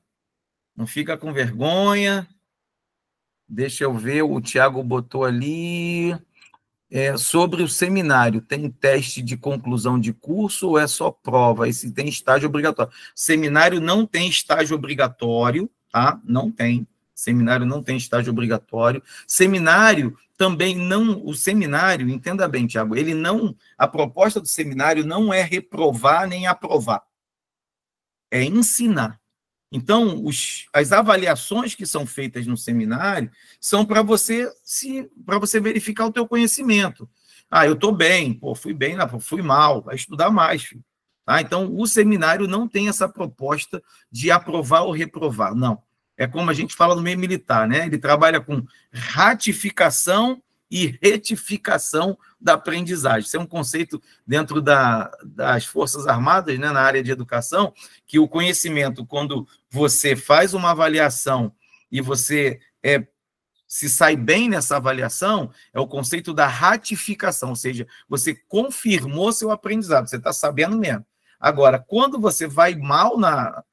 Não fica com vergonha. Deixa eu ver, o Tiago botou ali... sobre o seminário, tem teste de conclusão de curso ou é só prova? E se tem estágio obrigatório? Seminário não tem estágio obrigatório, tá? Não tem. Seminário não tem estágio obrigatório. Seminário também não... O seminário, entenda bem, Tiago, ele não... A proposta do seminário não é reprovar nem aprovar. É ensinar. Então, as avaliações que são feitas no seminário são para você verificar o teu conhecimento. Eu estou bem, fui bem, fui mal, vai estudar mais, filho. Tá? Então, o seminário não tem essa proposta de aprovar ou reprovar, não. É como a gente fala no meio militar, né? Ele trabalha com ratificação e retificação da aprendizagem. Isso é um conceito dentro das Forças Armadas, né, na área de educação, que o conhecimento, quando você faz uma avaliação e você se sai bem nessa avaliação, é o conceito da ratificação, ou seja, você confirmou seu aprendizado, você está sabendo mesmo. Agora, quando você vai mal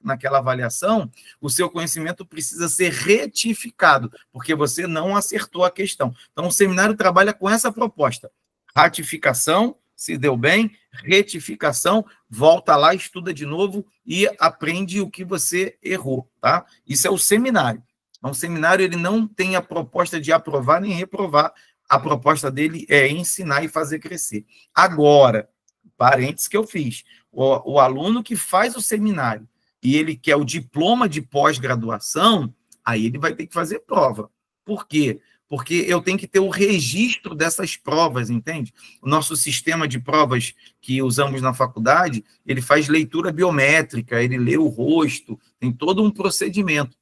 naquela avaliação, o seu conhecimento precisa ser retificado, porque você não acertou a questão. Então, o seminário trabalha com essa proposta. Ratificação, se deu bem, retificação, volta lá, estuda de novo e aprende o que você errou, tá? Isso é o seminário. Então, o seminário ele não tem a proposta de aprovar nem reprovar. A proposta dele é ensinar e fazer crescer. Agora, parênteses que eu fiz, o aluno que faz o seminário e ele quer o diploma de pós-graduação, aí ele vai ter que fazer prova. Por quê? Porque eu tenho que ter o registro dessas provas, entende? O nosso sistema de provas que usamos na faculdade, ele faz leitura biométrica, ele lê o rosto, tem todo um procedimento.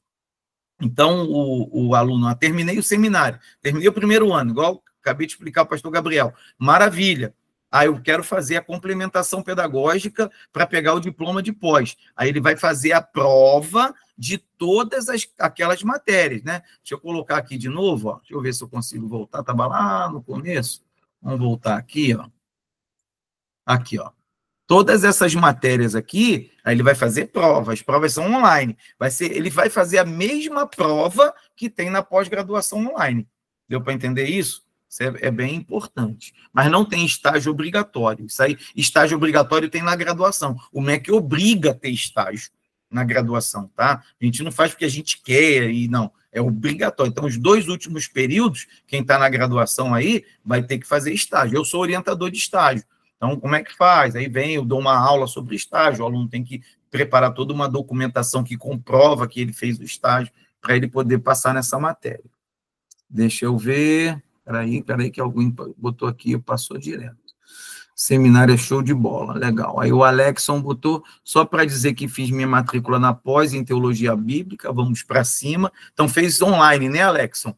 Então, o aluno, terminei o seminário, terminei o primeiro ano, igual acabei de explicar ao pastor Gabriel, maravilha. Aí eu quero fazer a complementação pedagógica para pegar o diploma de pós. Aí ele vai fazer a prova de todas aquelas matérias, né? Deixa eu colocar aqui de novo, ó. Deixa eu ver se eu consigo voltar. Estava lá no começo. Vamos voltar aqui, ó. Aqui, ó. Todas essas matérias aqui, aí ele vai fazer prova. As provas são online. Ele vai fazer a mesma prova que tem na pós-graduação online. Deu para entender isso? Isso é bem importante. Mas não tem estágio obrigatório. Isso aí, estágio obrigatório tem na graduação. O MEC obriga a ter estágio na graduação, tá? A gente não faz porque a gente quer e não. É obrigatório. Então, os 2 últimos períodos, quem está na graduação aí, vai ter que fazer estágio. Eu sou orientador de estágio. Então, como é que faz? Aí vem, eu dou uma aula sobre estágio. O aluno tem que preparar toda uma documentação que comprova que ele fez o estágio para ele poder passar nessa matéria. Deixa eu ver... Peraí, que alguém botou aqui, passou direto. Seminário é show de bola, legal. Aí o Alexson botou, só para dizer que fiz minha matrícula na pós em Teologia Bíblica, vamos para cima. Então, fez online, né, Alexson?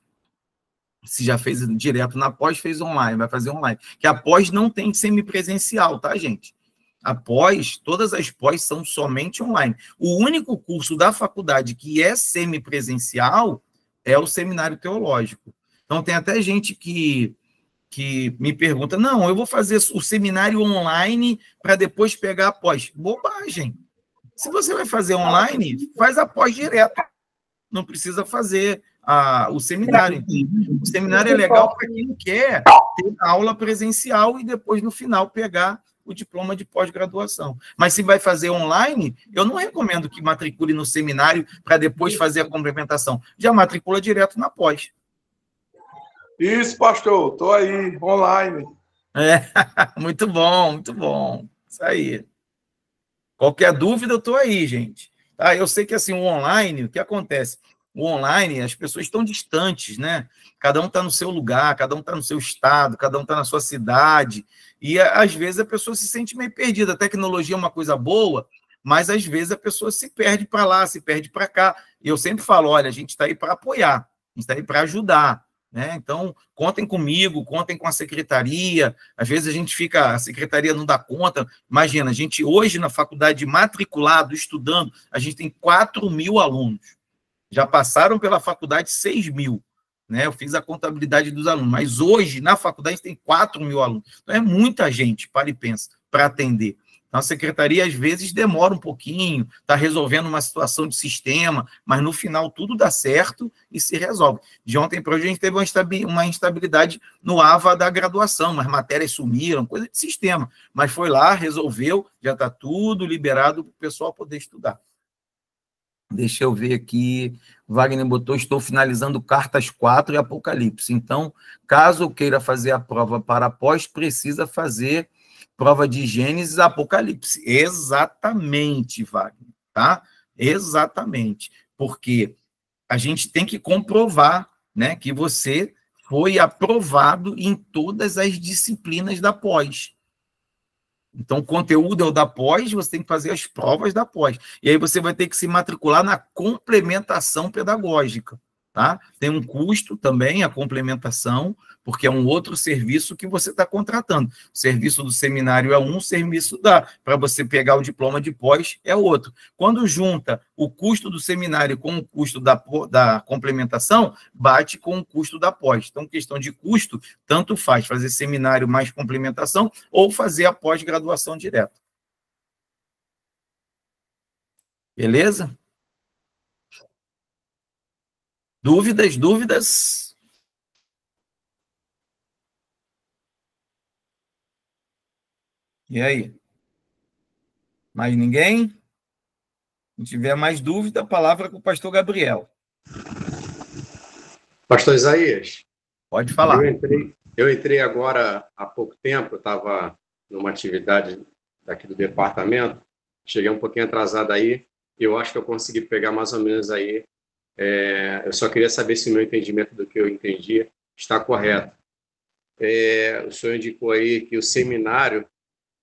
Se já fez direto na pós, fez online, vai fazer online. Que a pós não tem semipresencial, tá, gente? A pós, todas as pós são somente online. O único curso da faculdade que é semipresencial é o seminário teológico. Então, tem até gente que me pergunta, não, eu vou fazer o seminário online para depois pegar a pós. Bobagem. Se você vai fazer online, faz a pós direto. Não precisa fazer o seminário. O seminário é legal para quem quer ter aula presencial e depois, no final, pegar o diploma de pós-graduação. Mas se vai fazer online, eu não recomendo que matricule no seminário para depois fazer a complementação. Já matricula direto na pós. Isso, pastor, estou aí, online. Muito bom, muito bom. Isso aí. Qualquer dúvida, eu estou aí, gente. Tá? Eu sei que assim, o online, o que acontece? O online, as pessoas estão distantes, né? Cada um está no seu lugar, cada um está no seu estado, cada um está na sua cidade. E, às vezes, a pessoa se sente meio perdida. A tecnologia é uma coisa boa, mas, às vezes, a pessoa se perde para lá, se perde para cá. E eu sempre falo, olha, a gente está aí para apoiar, a gente está aí para ajudar. Né? Então, contem comigo, contem com a secretaria. Às vezes a gente fica, a secretaria não dá conta. Imagina, a gente hoje na faculdade matriculado, estudando, a gente tem 4.000 alunos. Já passaram pela faculdade 6.000. Né? Eu fiz a contabilidade dos alunos, mas hoje na faculdade tem 4.000 alunos. Então é muita gente, para e pensa, para atender. Então, a secretaria, às vezes, demora um pouquinho, está resolvendo uma situação de sistema, mas, no final, tudo dá certo e se resolve. De ontem para hoje, a gente teve uma instabilidade no AVA da graduação, as matérias sumiram, coisa de sistema. Mas foi lá, resolveu, já está tudo liberado para o pessoal poder estudar. Deixa eu ver aqui. Wagner botou, estou finalizando Cartas 4 e Apocalipse. Então, caso eu queira fazer a prova para pós, precisa fazer prova de Gênesis, Apocalipse. Exatamente, Wagner, tá? Exatamente. Porque a gente tem que comprovar, né, que você foi aprovado em todas as disciplinas da pós. Então, o conteúdo é o da pós, você tem que fazer as provas da pós. E aí você vai ter que se matricular na complementação pedagógica, tá? Tem um custo também, a complementação, porque é um outro serviço que você está contratando. O serviço do seminário é um, serviço para você pegar o diploma de pós é outro. Quando junta o custo do seminário com o custo da complementação, bate com o custo da pós. Então, questão de custo, tanto faz fazer seminário mais complementação ou fazer a pós-graduação direto. Beleza? Dúvidas, dúvidas? E aí? Mais ninguém? Se tiver mais dúvida, a palavra é com o pastor Gabriel. Pastor Isaías. Pode falar. Eu entrei agora há pouco tempo, eu estava numa atividade daqui do departamento, cheguei um pouquinho atrasado aí, e eu acho que eu consegui pegar mais ou menos aí. Eu só queria saber se o meu entendimento do que eu entendi está correto. O senhor indicou aí que o seminário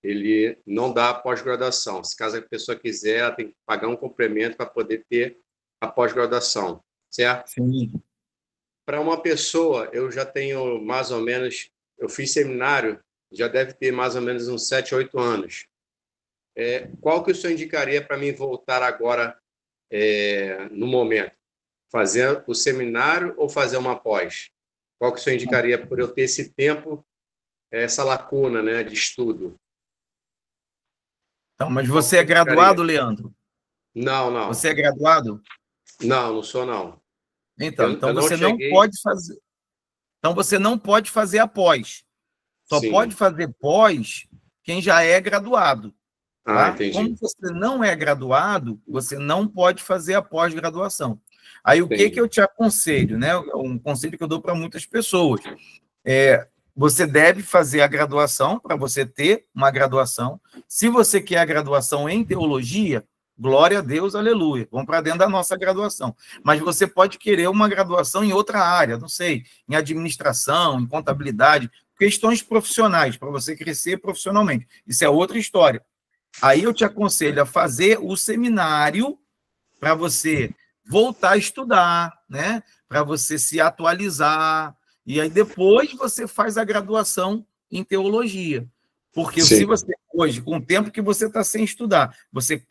ele não dá pós-graduação. Se caso a pessoa quiser, ela tem que pagar um complemento para poder ter a pós-graduação, certo? Sim. Para uma pessoa, eu já tenho mais ou menos, eu fiz seminário, já deve ter mais ou menos uns 7, 8 anos. Qual que o senhor indicaria para mim voltar agora, no momento? Fazer o seminário ou fazer uma pós? Qual que o senhor indicaria por eu ter esse tempo, essa lacuna, né, de estudo? Então, mas você é graduado, Leandro? Não, não. Você é graduado? Não, não sou, não. Então você não pode fazer. Então você não pode fazer a pós. Só Sim. pode fazer pós quem já é graduado. Tá? Entendi. Como você não é graduado, você não pode fazer a pós-graduação. Aí o que eu te aconselho, né? Um conselho que eu dou para muitas pessoas. Você deve fazer a graduação para você ter uma graduação. Se você quer a graduação em teologia, glória a Deus, aleluia. Vamos para dentro da nossa graduação. Mas você pode querer uma graduação em outra área, não sei, em administração, em contabilidade, questões profissionais, para você crescer profissionalmente. Isso é outra história. Aí eu te aconselho a fazer o seminário para você voltar a estudar, né? Para você se atualizar. E aí depois você faz a graduação em teologia. Porque se você hoje, com o tempo que você está sem estudar, você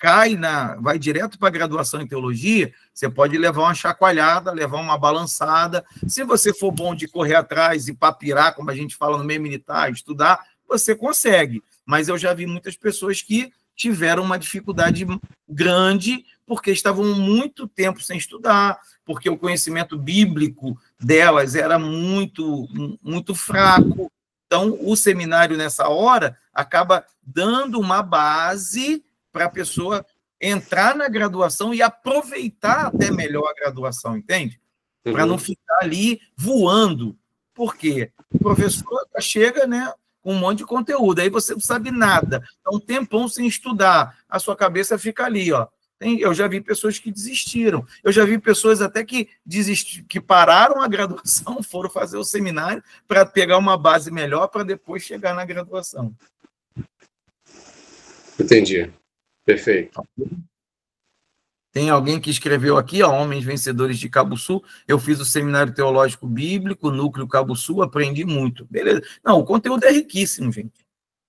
vai direto para a graduação em teologia, você pode levar uma chacoalhada, levar uma balançada. Se você for bom de correr atrás e papirar, como a gente fala no meio militar, estudar, você consegue. Mas eu já vi muitas pessoas que tiveram uma dificuldade grande porque estavam muito tempo sem estudar, porque o conhecimento bíblico delas era muito, muito fraco. Então, o seminário, nessa hora, acaba dando uma base para a pessoa entrar na graduação e aproveitar até melhor a graduação, entende? Para não ficar ali voando. Por quê? O professor chega, né, com um monte de conteúdo, aí você não sabe nada. Então, um tempão sem estudar, a sua cabeça fica ali, ó. Eu já vi pessoas que desistiram. Eu já vi pessoas até que pararam a graduação, foram fazer o seminário para pegar uma base melhor para depois chegar na graduação. Entendi. Perfeito. Tem alguém que escreveu aqui, ó, Homens Vencedores de Cabo Sul. Eu fiz o Seminário Teológico Bíblico, Núcleo Cabo Sul, aprendi muito. Beleza. Não, o conteúdo é riquíssimo, gente.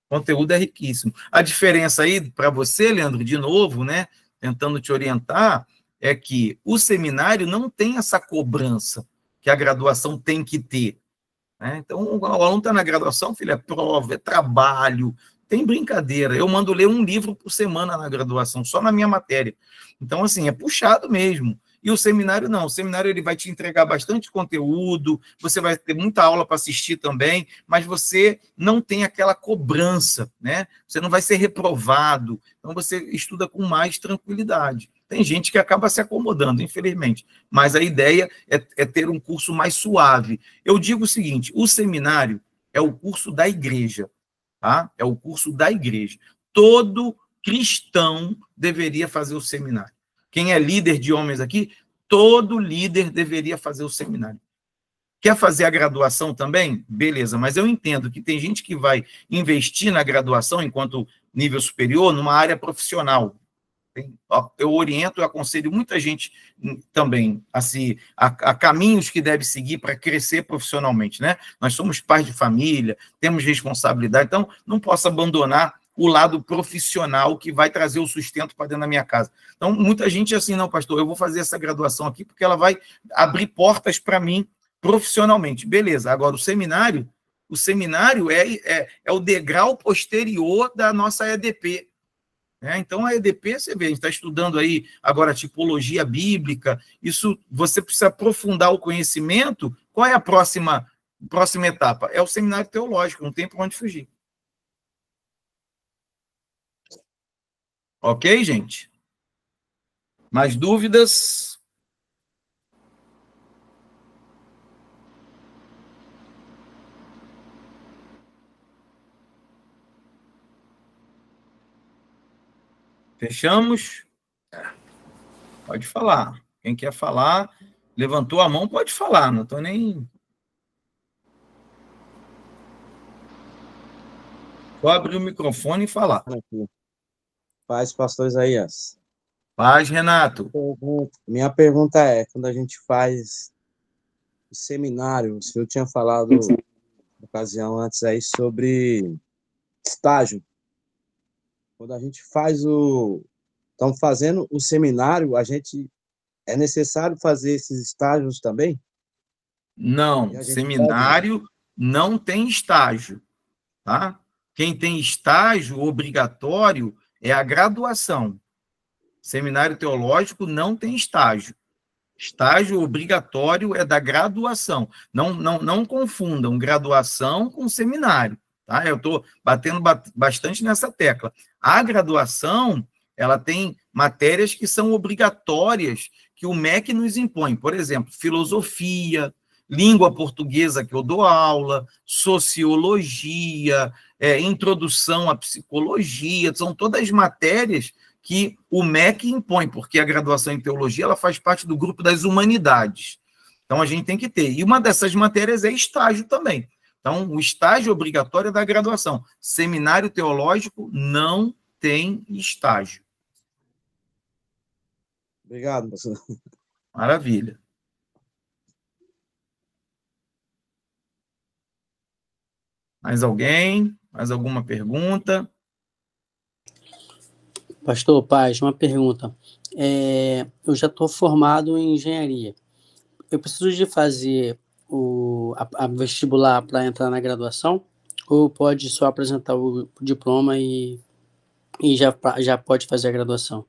O conteúdo é riquíssimo. A diferença aí, para você, Leandro, de novo, né, tentando te orientar, é que o seminário não tem essa cobrança que a graduação tem que ter. Né? Então, o aluno está na graduação, filho, é prova, é trabalho, tem brincadeira. Eu mando ler um livro por semana na graduação, só na minha matéria. Então, assim, é puxado mesmo. E o seminário não. O seminário ele vai te entregar bastante conteúdo, você vai ter muita aula para assistir também, mas você não tem aquela cobrança, né? Você não vai ser reprovado. Então, você estuda com mais tranquilidade. Tem gente que acaba se acomodando, infelizmente. Mas a ideia é ter um curso mais suave. Eu digo o seguinte, o seminário é o curso da igreja, tá? É o curso da igreja. Todo cristão deveria fazer o seminário. Quem é líder de homens aqui, todo líder deveria fazer o seminário. Quer fazer a graduação também? Beleza, mas eu entendo que tem gente que vai investir na graduação enquanto nível superior numa área profissional. Eu oriento e aconselho muita gente também a caminhos que deve seguir para crescer profissionalmente, né? Nós somos pais de família, temos responsabilidade, então não posso abandonar o lado profissional que vai trazer o sustento para dentro da minha casa. Então, muita gente é assim, não, pastor, eu vou fazer essa graduação aqui porque ela vai abrir portas para mim profissionalmente. Beleza, agora o seminário é o degrau posterior da nossa EDP. Então, a EDP, você vê, a gente está estudando aí agora tipologia bíblica, isso você precisa aprofundar o conhecimento. Qual é a próxima etapa? É o seminário teológico, não tem para onde fugir. Ok, gente? Mais dúvidas? Fechamos? Pode falar. Quem quer falar, levantou a mão, pode falar. Não estou nem... Só abrir o microfone e falar. Paz, pastor Isaías. Paz, Renato. Minha pergunta é, quando a gente faz o seminário, o senhor tinha falado na ocasião antes aí sobre estágio. Quando a gente faz estamos fazendo o seminário, é necessário fazer esses estágios também? Não, seminário não tem estágio, tá? Quem tem estágio obrigatório é a graduação. Seminário teológico não tem estágio. Estágio obrigatório é da graduação. Não confundam graduação com seminário, tá? Eu estou batendo bastante nessa tecla. A graduação, ela tem matérias que são obrigatórias, que o MEC nos impõe. Por exemplo, filosofia, língua portuguesa, que eu dou aula, sociologia, introdução à psicologia, são todas matérias que o MEC impõe, porque a graduação em teologia ela faz parte do grupo das humanidades. Então, a gente tem que ter. E uma dessas matérias é estágio também. Então, o estágio obrigatório é da graduação. Seminário teológico não tem estágio. Obrigado, pastor. Maravilha. Mais alguém? Mais alguma pergunta? Pastor Paz, uma pergunta. Eu já estou formado em engenharia. Eu preciso de fazer a vestibular para entrar na graduação? Ou pode só apresentar o diploma e já pode fazer a graduação?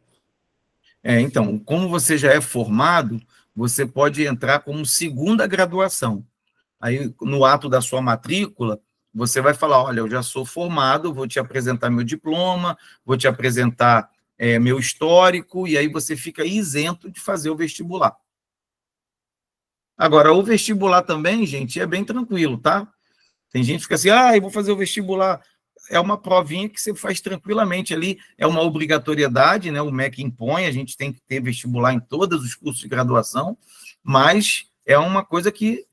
Então, como você já é formado, você pode entrar como segunda graduação. Aí, no ato da sua matrícula, você vai falar, olha, eu já sou formado, vou te apresentar meu diploma, vou te apresentar meu histórico, e aí você fica isento de fazer o vestibular. Agora, o vestibular também, gente, é bem tranquilo, tá? Tem gente que fica assim, eu vou fazer o vestibular. É uma provinha que você faz tranquilamente ali, é uma obrigatoriedade, né? O MEC impõe, a gente tem que ter vestibular em todos os cursos de graduação, mas é uma coisa que,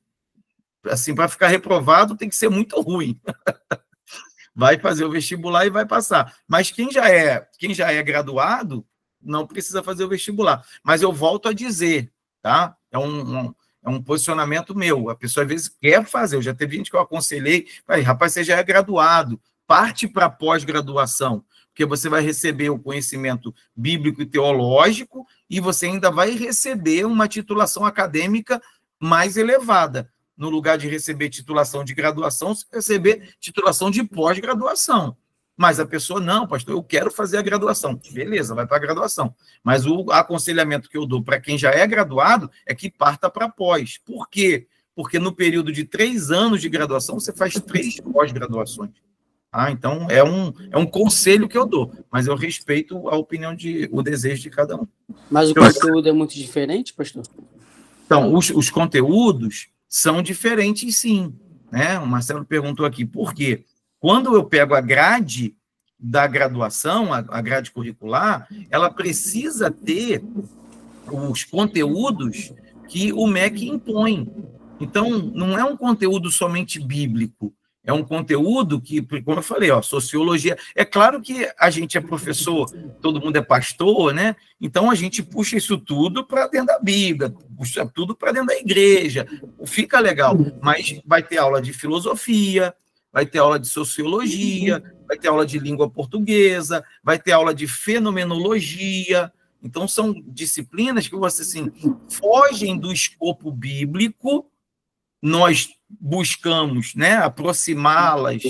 assim, para ficar reprovado tem que ser muito ruim. Vai fazer o vestibular e vai passar. Mas quem já é graduado, não precisa fazer o vestibular. Mas eu volto a dizer, tá? É um posicionamento meu. A pessoa, às vezes, quer fazer. Eu já teve gente que eu aconselhei, rapaz, você já é graduado, parte para pós-graduação, porque você vai receber o conhecimento bíblico e teológico e você ainda vai receber uma titulação acadêmica mais elevada. No lugar de receber titulação de graduação, você vai receber titulação de pós-graduação. Mas a pessoa, não, pastor, eu quero fazer a graduação. Beleza, vai para a graduação. Mas o aconselhamento que eu dou para quem já é graduado é que parta para pós. Por quê? Porque no período de 3 anos de graduação, você faz 3 pós-graduações. Então, é um conselho que eu dou, mas eu respeito a opinião, o desejo de cada um. Mas o conteúdo é muito diferente, pastor? Então, os conteúdos são diferentes, sim. Né? O Marcelo perguntou aqui, por quê? Quando eu pego a grade da graduação, a grade curricular, ela precisa ter os conteúdos que o MEC impõe. Então, não é um conteúdo somente bíblico, é um conteúdo que, como eu falei, sociologia. É claro que a gente é professor, todo mundo é pastor, né? Então a gente puxa isso tudo para dentro da Bíblia, puxa tudo para dentro da igreja. Fica legal, mas vai ter aula de filosofia, vai ter aula de sociologia, vai ter aula de língua portuguesa, vai ter aula de fenomenologia. Então são disciplinas que você, assim, fogem do escopo bíblico. Nós buscamos, né, aproximá-las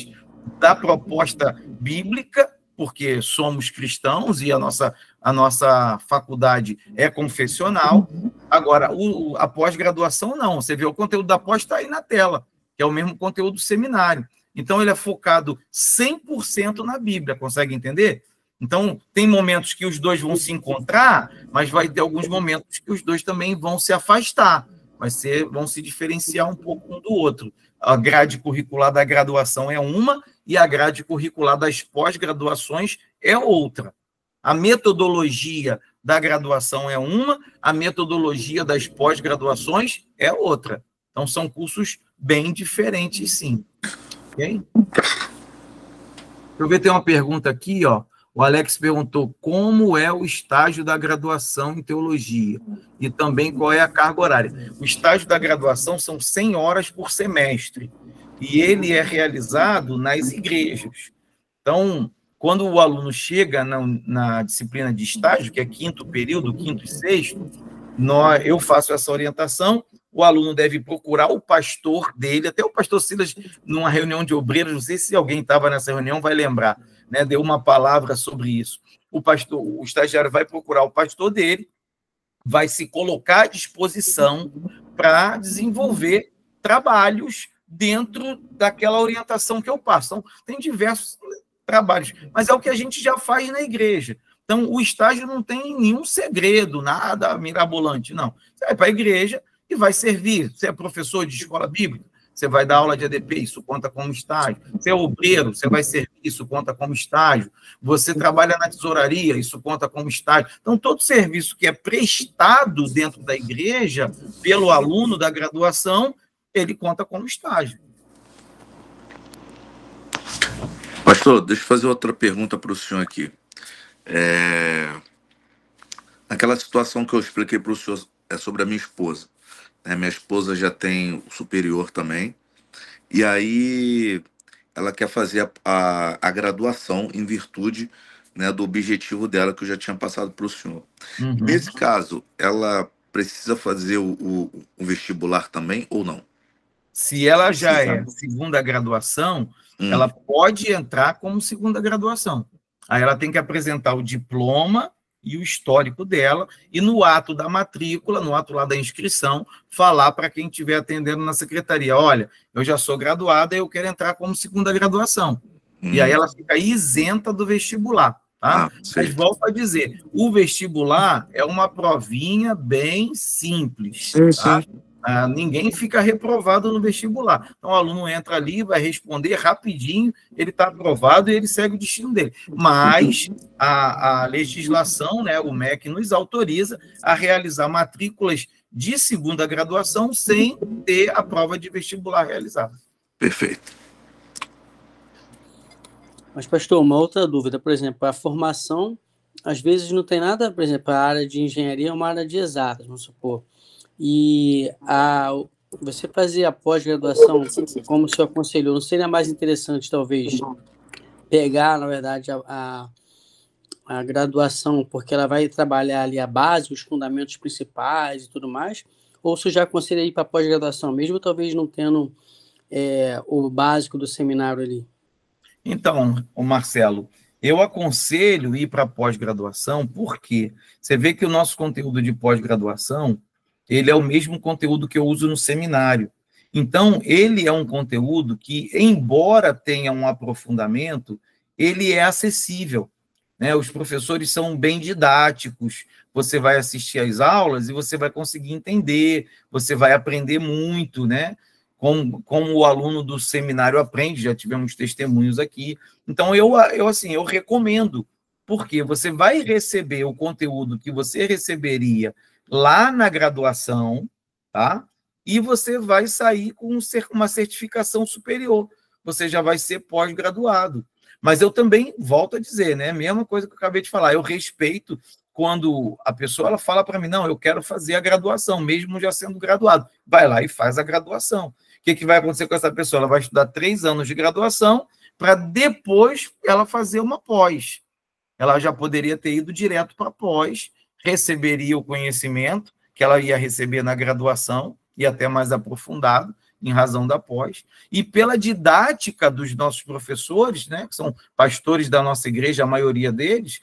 da proposta bíblica, porque somos cristãos e a nossa faculdade é confessional. Agora, a pós-graduação não. Você vê, o conteúdo da pós está aí na tela, que é o mesmo conteúdo do seminário. Então, ele é focado 100% na Bíblia, consegue entender? Então, tem momentos que os dois vão se encontrar, mas vai ter alguns momentos que os dois também vão se afastar, vão se diferenciar um pouco um do outro. A grade curricular da graduação é uma e a grade curricular das pós-graduações é outra. A metodologia da graduação é uma, a metodologia das pós-graduações é outra. Então, são cursos bem diferentes, sim. Ok? Deixa eu ver, tem uma pergunta aqui, ó. O Alex perguntou como é o estágio da graduação em teologia e também qual é a carga horária. O estágio da graduação são 100 horas por semestre e ele é realizado nas igrejas. Então, quando o aluno chega na disciplina de estágio, que é quinto período, quinto e sexto, eu faço essa orientação. O aluno deve procurar o pastor dele, até o pastor Silas, numa reunião de obreiros, não sei se alguém estava nessa reunião, vai lembrar, né, deu uma palavra sobre isso. O estagiário vai procurar o pastor dele, vai se colocar à disposição para desenvolver trabalhos dentro daquela orientação que eu passo. Então, tem diversos trabalhos, mas é o que a gente já faz na igreja. Então, o estágio não tem nenhum segredo, nada mirabolante, não. Você vai para a igreja e vai servir. Você é professor de escola bíblica, você vai dar aula de ADP, isso conta como estágio. Você é obreiro, você vai servir, isso conta como estágio. Você trabalha na tesouraria, isso conta como estágio. Então, todo serviço que é prestado dentro da igreja pelo aluno da graduação, ele conta como estágio. Pastor, deixa eu fazer outra pergunta para o senhor aqui. Naquela situação que eu expliquei para o senhor sobre a minha esposa. Minha esposa já tem o superior também, e aí ela quer fazer a graduação em virtude, né, do objetivo dela, que eu já tinha passado para o senhor. Uhum. Nesse caso, ela precisa fazer o vestibular também ou não? Se ela já é segunda graduação, ela pode entrar como segunda graduação. Aí ela tem que apresentar o diploma e o histórico dela, e no ato da matrícula, no ato lá da inscrição, falar para quem estiver atendendo na secretaria, olha, eu já sou graduada e eu quero entrar como segunda graduação. E aí ela fica isenta do vestibular, tá? Mas volto a dizer, o vestibular é uma provinha bem simples, tá? Ninguém fica reprovado no vestibular. Então, o aluno entra ali, vai responder rapidinho, ele está aprovado e ele segue o destino dele. Mas a legislação, né, o MEC, nos autoriza a realizar matrículas de segunda graduação sem ter a prova de vestibular realizada. Perfeito. Mas, pastor, uma outra dúvida, por exemplo, a formação, às vezes não tem nada, por exemplo, a área de engenharia é uma área de exatas, vamos supor. E você fazer a pós-graduação, como o senhor aconselhou, não seria mais interessante, talvez, pegar, na verdade, a graduação, porque ela vai trabalhar ali a base, os fundamentos principais e tudo mais? Ou você já aconselha ir para a pós-graduação, mesmo talvez não tendo o básico do seminário ali? Então, Marcelo, eu aconselho ir para a pós-graduação, porque você vê que o nosso conteúdo de pós-graduação, ele é o mesmo conteúdo que eu uso no seminário. Então, ele é um conteúdo que, embora tenha um aprofundamento, ele é acessível, né? Os professores são bem didáticos, você vai assistir às aulas e você vai conseguir entender, você vai aprender muito, né? Como o aluno do seminário aprende, já tivemos testemunhos aqui. Então, eu recomendo, porque você vai receber o conteúdo que você receberia lá na graduação, tá? E você vai sair com uma certificação superior. Você já vai ser pós-graduado. Mas eu também volto a dizer, né? Mesma coisa que eu acabei de falar. Eu respeito quando a pessoa ela fala para mim, não, eu quero fazer a graduação, mesmo já sendo graduado. Vai lá e faz a graduação. O que vai acontecer com essa pessoa? Ela vai estudar 3 anos de graduação para depois ela fazer uma pós. Ela já poderia ter ido direto para pós, receberia o conhecimento que ela ia receber na graduação, e até mais aprofundado, em razão da pós, e pela didática dos nossos professores, né, que são pastores da nossa igreja, a maioria deles,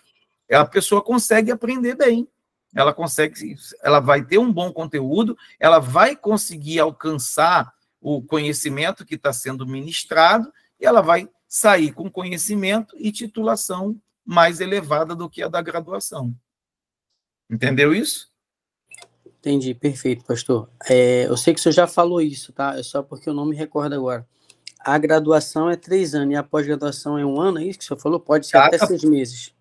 a pessoa consegue aprender bem. Ela vai ter um bom conteúdo, ela vai conseguir alcançar o conhecimento que está sendo ministrado, e ela vai sair com conhecimento e titulação mais elevada do que a da graduação. Entendeu isso? Entendi, perfeito, pastor. Eu sei que o senhor já falou isso, tá? É só porque eu não me recordo agora. A graduação é 3 anos e a pós-graduação é 1 ano, é isso que o senhor falou? Pode ser até 6 meses.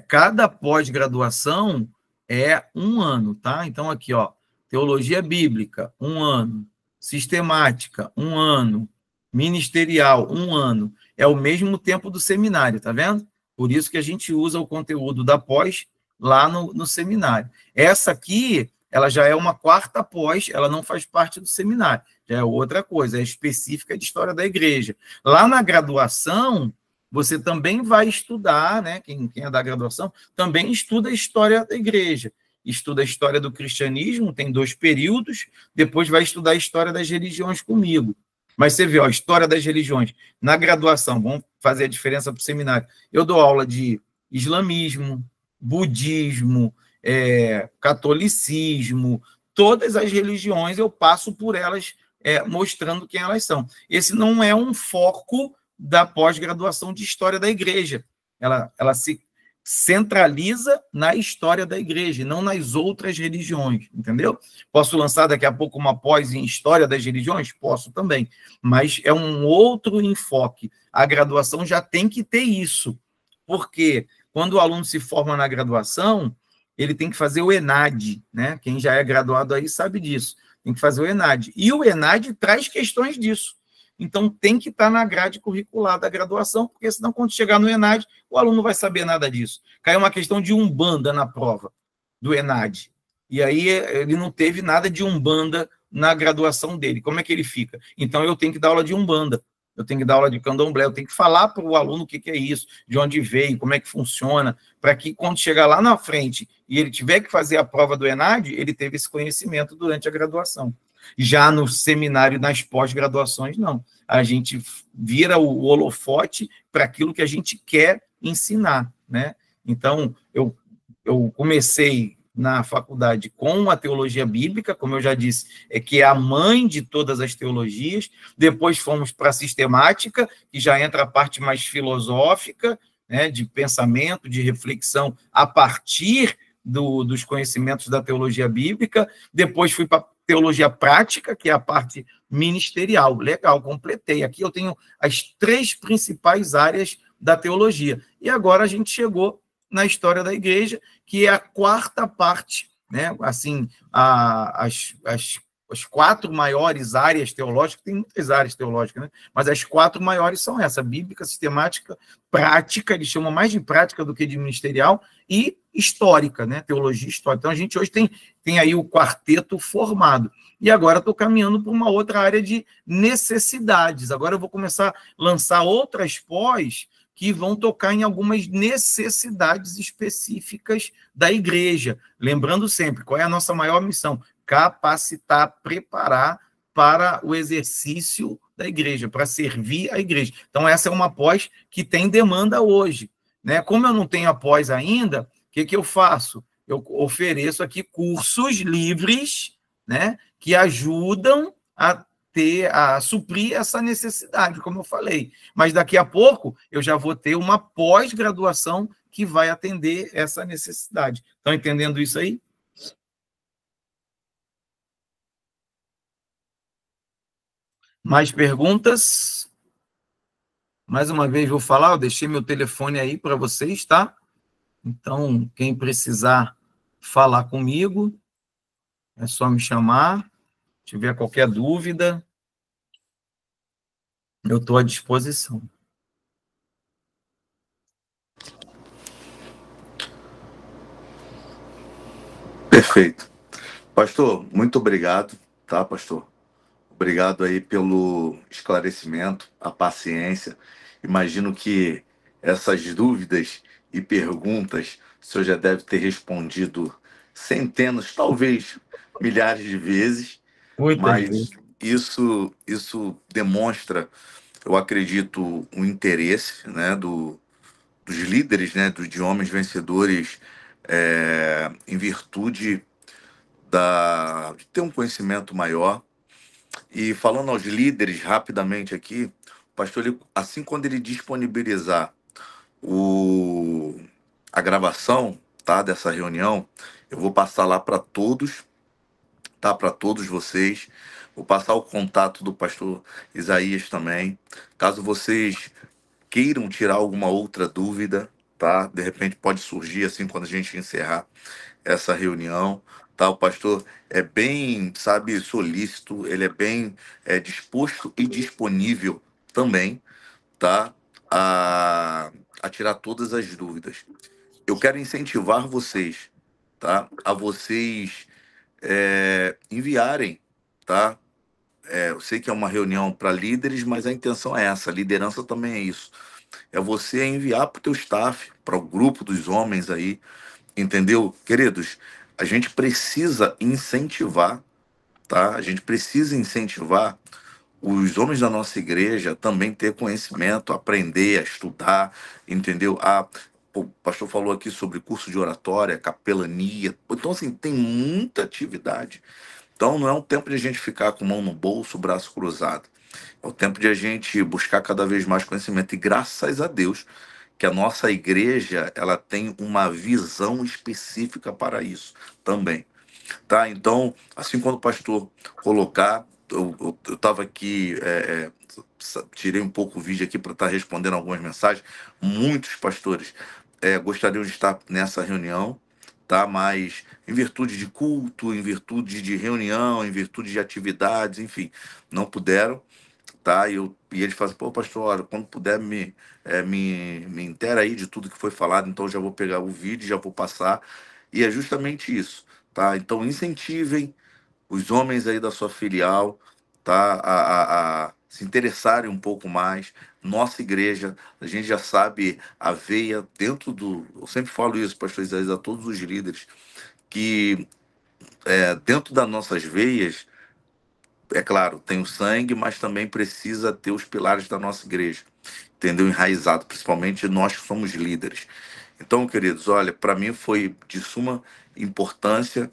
Cada pós-graduação é 1 ano, tá? Então, aqui, ó, teologia bíblica, 1 ano. Sistemática, 1 ano. Ministerial, 1 ano. É o mesmo tempo do seminário, tá vendo? Por isso que a gente usa o conteúdo da pós lá no seminário. Essa aqui, ela já é uma 4ª pós, ela não faz parte do seminário. Já é outra coisa, é específica de história da igreja. Lá na graduação, você também vai estudar, né? Quem é da graduação, também estuda a história da igreja. Estuda a história do cristianismo, tem 2 períodos, depois vai estudar a história das religiões comigo. Mas você vê, ó, a história das religiões. Na graduação, vamos fazer a diferença para o seminário. Eu dou aula de islamismo, budismo, catolicismo, todas as religiões eu passo por elas, mostrando quem elas são. Esse não é um foco da pós-graduação de história da igreja. Ela se centraliza na história da igreja, não nas outras religiões, entendeu? Posso lançar daqui a pouco uma pós em história das religiões? Posso também, mas é um outro enfoque. A graduação já tem que ter isso, porque quando o aluno se forma na graduação, ele tem que fazer o ENAD, né? Quem já é graduado aí sabe disso, tem que fazer o ENAD. E o ENAD traz questões disso. Então, tem que estar na grade curricular da graduação, porque senão, quando chegar no ENAD, o aluno não vai saber nada disso. Caiu uma questão de Umbanda na prova do ENAD. E aí, ele não teve nada de Umbanda na graduação dele. Como é que ele fica? Então, eu tenho que dar aula de Umbanda, eu tenho que dar aula de Candomblé, eu tenho que falar para o aluno o que é isso, de onde veio, como é que funciona, para que, quando chegar lá na frente e ele tiver que fazer a prova do ENAD, ele teve esse conhecimento durante a graduação. Já no seminário, nas pós-graduações, não. A gente vira o holofote para aquilo que a gente quer ensinar, né? Então, eu comecei na faculdade com a teologia bíblica, como eu já disse, que é a mãe de todas as teologias. Depois fomos para a sistemática, que já entra a parte mais filosófica, né, de pensamento, de reflexão a partir dos conhecimentos da teologia bíblica. Depois fui para teologia prática, que é a parte ministerial. Legal, completei. Aqui eu tenho as 3 principais áreas da teologia. E agora a gente chegou na história da igreja, que é a 4ª parte, né? Assim, as 4 maiores áreas teológicas, tem muitas áreas teológicas, né? Mas as 4 maiores são essa: bíblica, sistemática, prática, eles chamam mais de prática do que de ministerial, e histórica, né? Teologia histórica. Então, a gente hoje tem aí o quarteto formado. E agora estou caminhando para uma outra área de necessidades. Agora eu vou começar a lançar outras pós que vão tocar em algumas necessidades específicas da igreja. Lembrando sempre, qual é a nossa maior missão? Capacitar, preparar para o exercício da igreja, para servir a igreja. Então, essa é uma pós que tem demanda hoje, né? Como eu não tenho a pós ainda, o que eu faço? Eu ofereço aqui cursos livres, né, que ajudam a suprir essa necessidade, como eu falei. Mas daqui a pouco eu já vou ter uma pós-graduação que vai atender essa necessidade. Estão entendendo isso aí? Mais perguntas? Mais uma vez vou falar, eu deixei meu telefone aí para vocês, tá? Então, quem precisar falar comigo, é só me chamar. Se tiver qualquer dúvida, eu estou à disposição. Perfeito. Pastor, muito obrigado, tá, pastor? Obrigado aí pelo esclarecimento, a paciência. Imagino que essas dúvidas e perguntas o senhor já deve ter respondido centenas, talvez milhares de vezes, mas isso demonstra, eu acredito, um interesse, né, dos líderes, né, de homens vencedores, em virtude de ter um conhecimento maior. E falando aos líderes rapidamente aqui, o pastor, assim quando ele disponibilizar a gravação, tá, dessa reunião, eu vou passar lá para todos, tá, para todos vocês. Vou passar o contato do pastor Isaías também. Caso vocês queiram tirar alguma outra dúvida, tá? De repente pode surgir assim quando a gente encerrar essa reunião, tá? O pastor é bem, sabe, solícito, ele é bem disposto e disponível também, tá? A tirar todas as dúvidas. Eu quero incentivar vocês, tá? A vocês enviarem, tá? Eu sei que é uma reunião para líderes, mas a intenção é essa, a liderança também é isso. É você enviar para o teu staff, para o grupo dos homens aí, entendeu? Queridos, a gente precisa incentivar, tá? A gente precisa incentivar os homens da nossa igreja também ter conhecimento, aprender, a estudar, entendeu? O pastor falou aqui sobre curso de oratória, capelania. Então, assim, tem muita atividade. Então, não é um tempo de a gente ficar com mão no bolso, braço cruzado. É o tempo de a gente buscar cada vez mais conhecimento. E graças a Deus que a nossa igreja ela tem uma visão específica para isso também. Tá? Então, assim quando o pastor colocar, eu estava aqui, tirei um pouco o vídeo aqui para estar respondendo algumas mensagens. Muitos pastores gostariam de estar nessa reunião, tá? Mas em virtude de culto, em virtude de reunião, em virtude de atividades, enfim, não puderam, tá? E eles falam assim, pô, pastor, olha, quando puder me intera aí de tudo que foi falado, então eu já vou pegar o vídeo, já vou passar, e é justamente isso, tá? Então incentivem os homens aí da sua filial, tá? A se interessarem um pouco mais. Nossa igreja, a gente já sabe a veia dentro eu sempre falo isso, pastor Isaías, a todos os líderes, que dentro das nossas veias, é claro, tem o sangue, mas também precisa ter os pilares da nossa igreja, entendeu? Enraizado, principalmente nós que somos líderes. Então, queridos, olha, para mim foi de suma importância,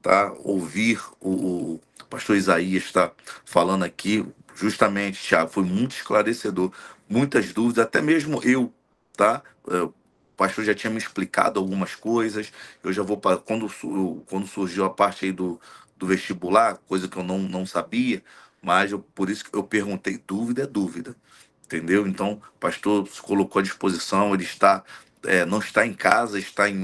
tá? Ouvir o pastor Isaías estar falando aqui, justamente, Thiago, foi muito esclarecedor, muitas dúvidas, até mesmo eu, tá? O pastor já tinha me explicado algumas coisas, eu já vou para quando surgiu a parte aí do vestibular, coisa que eu não sabia, mas por isso que eu perguntei, dúvida é dúvida, entendeu? Então, o pastor se colocou à disposição, ele não está em casa, está em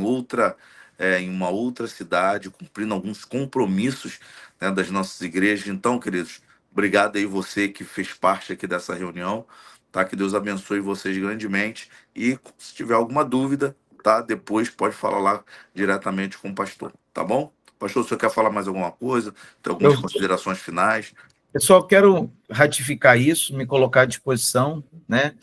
uma outra cidade, cumprindo alguns compromissos, né, das nossas igrejas. Então, queridos, obrigado aí você que fez parte aqui dessa reunião, tá? Que Deus abençoe vocês grandemente. E se tiver alguma dúvida, tá? Depois pode falar lá diretamente com o pastor, tá bom? Pastor, o senhor quer falar mais alguma coisa? Tem algumas considerações finais? Eu só quero ratificar isso, me colocar à disposição, né?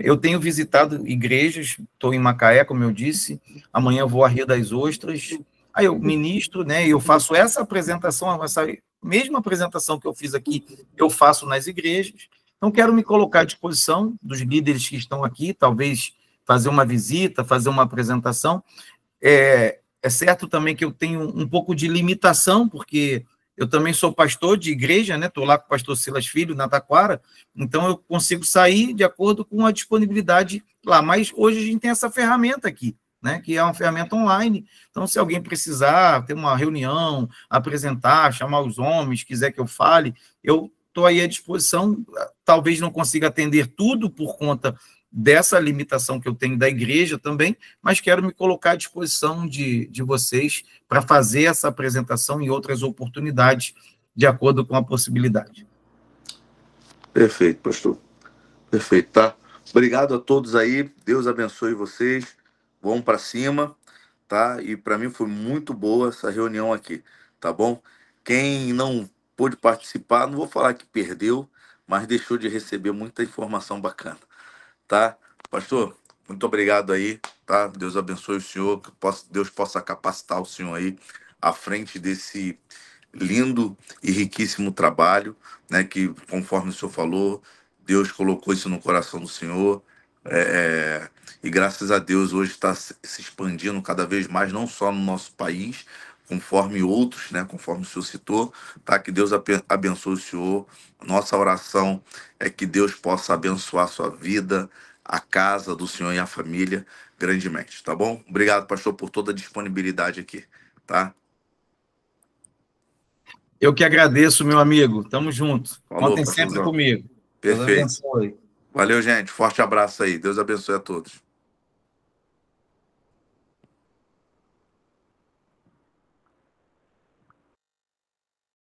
Eu tenho visitado igrejas, estou em Macaé, como eu disse, amanhã eu vou a Rio das Ostras, aí eu ministro, né? E eu faço essa apresentação, essa mesma apresentação que eu fiz aqui, eu faço nas igrejas. Então, quero me colocar à disposição dos líderes que estão aqui, talvez fazer uma visita, fazer uma apresentação. É certo também que eu tenho um pouco de limitação, porque eu também sou pastor de igreja, né? Estou lá com o pastor Silas Filho, na Taquara, então eu consigo sair de acordo com a disponibilidade lá. Mas hoje a gente tem essa ferramenta aqui, né? Que é uma ferramenta online. Então, se alguém precisar ter uma reunião, apresentar, chamar os homens, quiser que eu fale, eu estou aí à disposição. Talvez não consiga atender tudo por conta dessa limitação que eu tenho da igreja também, mas quero me colocar à disposição de vocês para fazer essa apresentação em outras oportunidades, de acordo com a possibilidade. Perfeito, pastor. Perfeito, tá? Obrigado a todos aí, Deus abençoe vocês, vão para cima, tá? E para mim foi muito boa essa reunião aqui, tá bom? Quem não pôde participar, não vou falar que perdeu, mas deixou de receber muita informação bacana, tá? Pastor, muito obrigado aí, tá? Deus abençoe o senhor, que Deus possa capacitar o senhor aí à frente lindo e riquíssimo trabalho, né, que, conforme o senhor falou, Deus colocou isso no coração do senhor, e graças a Deus hoje está se expandindo cada vez mais, não só no nosso país, conforme outros, né, conforme o senhor citou, tá? Que Deus abençoe o senhor. Nossa oração é que Deus possa abençoar a sua vida, a casa do senhor e a família grandemente, tá bom? Obrigado, pastor, por toda a disponibilidade aqui, tá? Eu que agradeço, meu amigo. Tamo junto. Falou, Contem pastorzão. sempre comigo. Perfeito. Deus abençoe. Valeu, gente. Forte abraço aí. Deus abençoe a todos.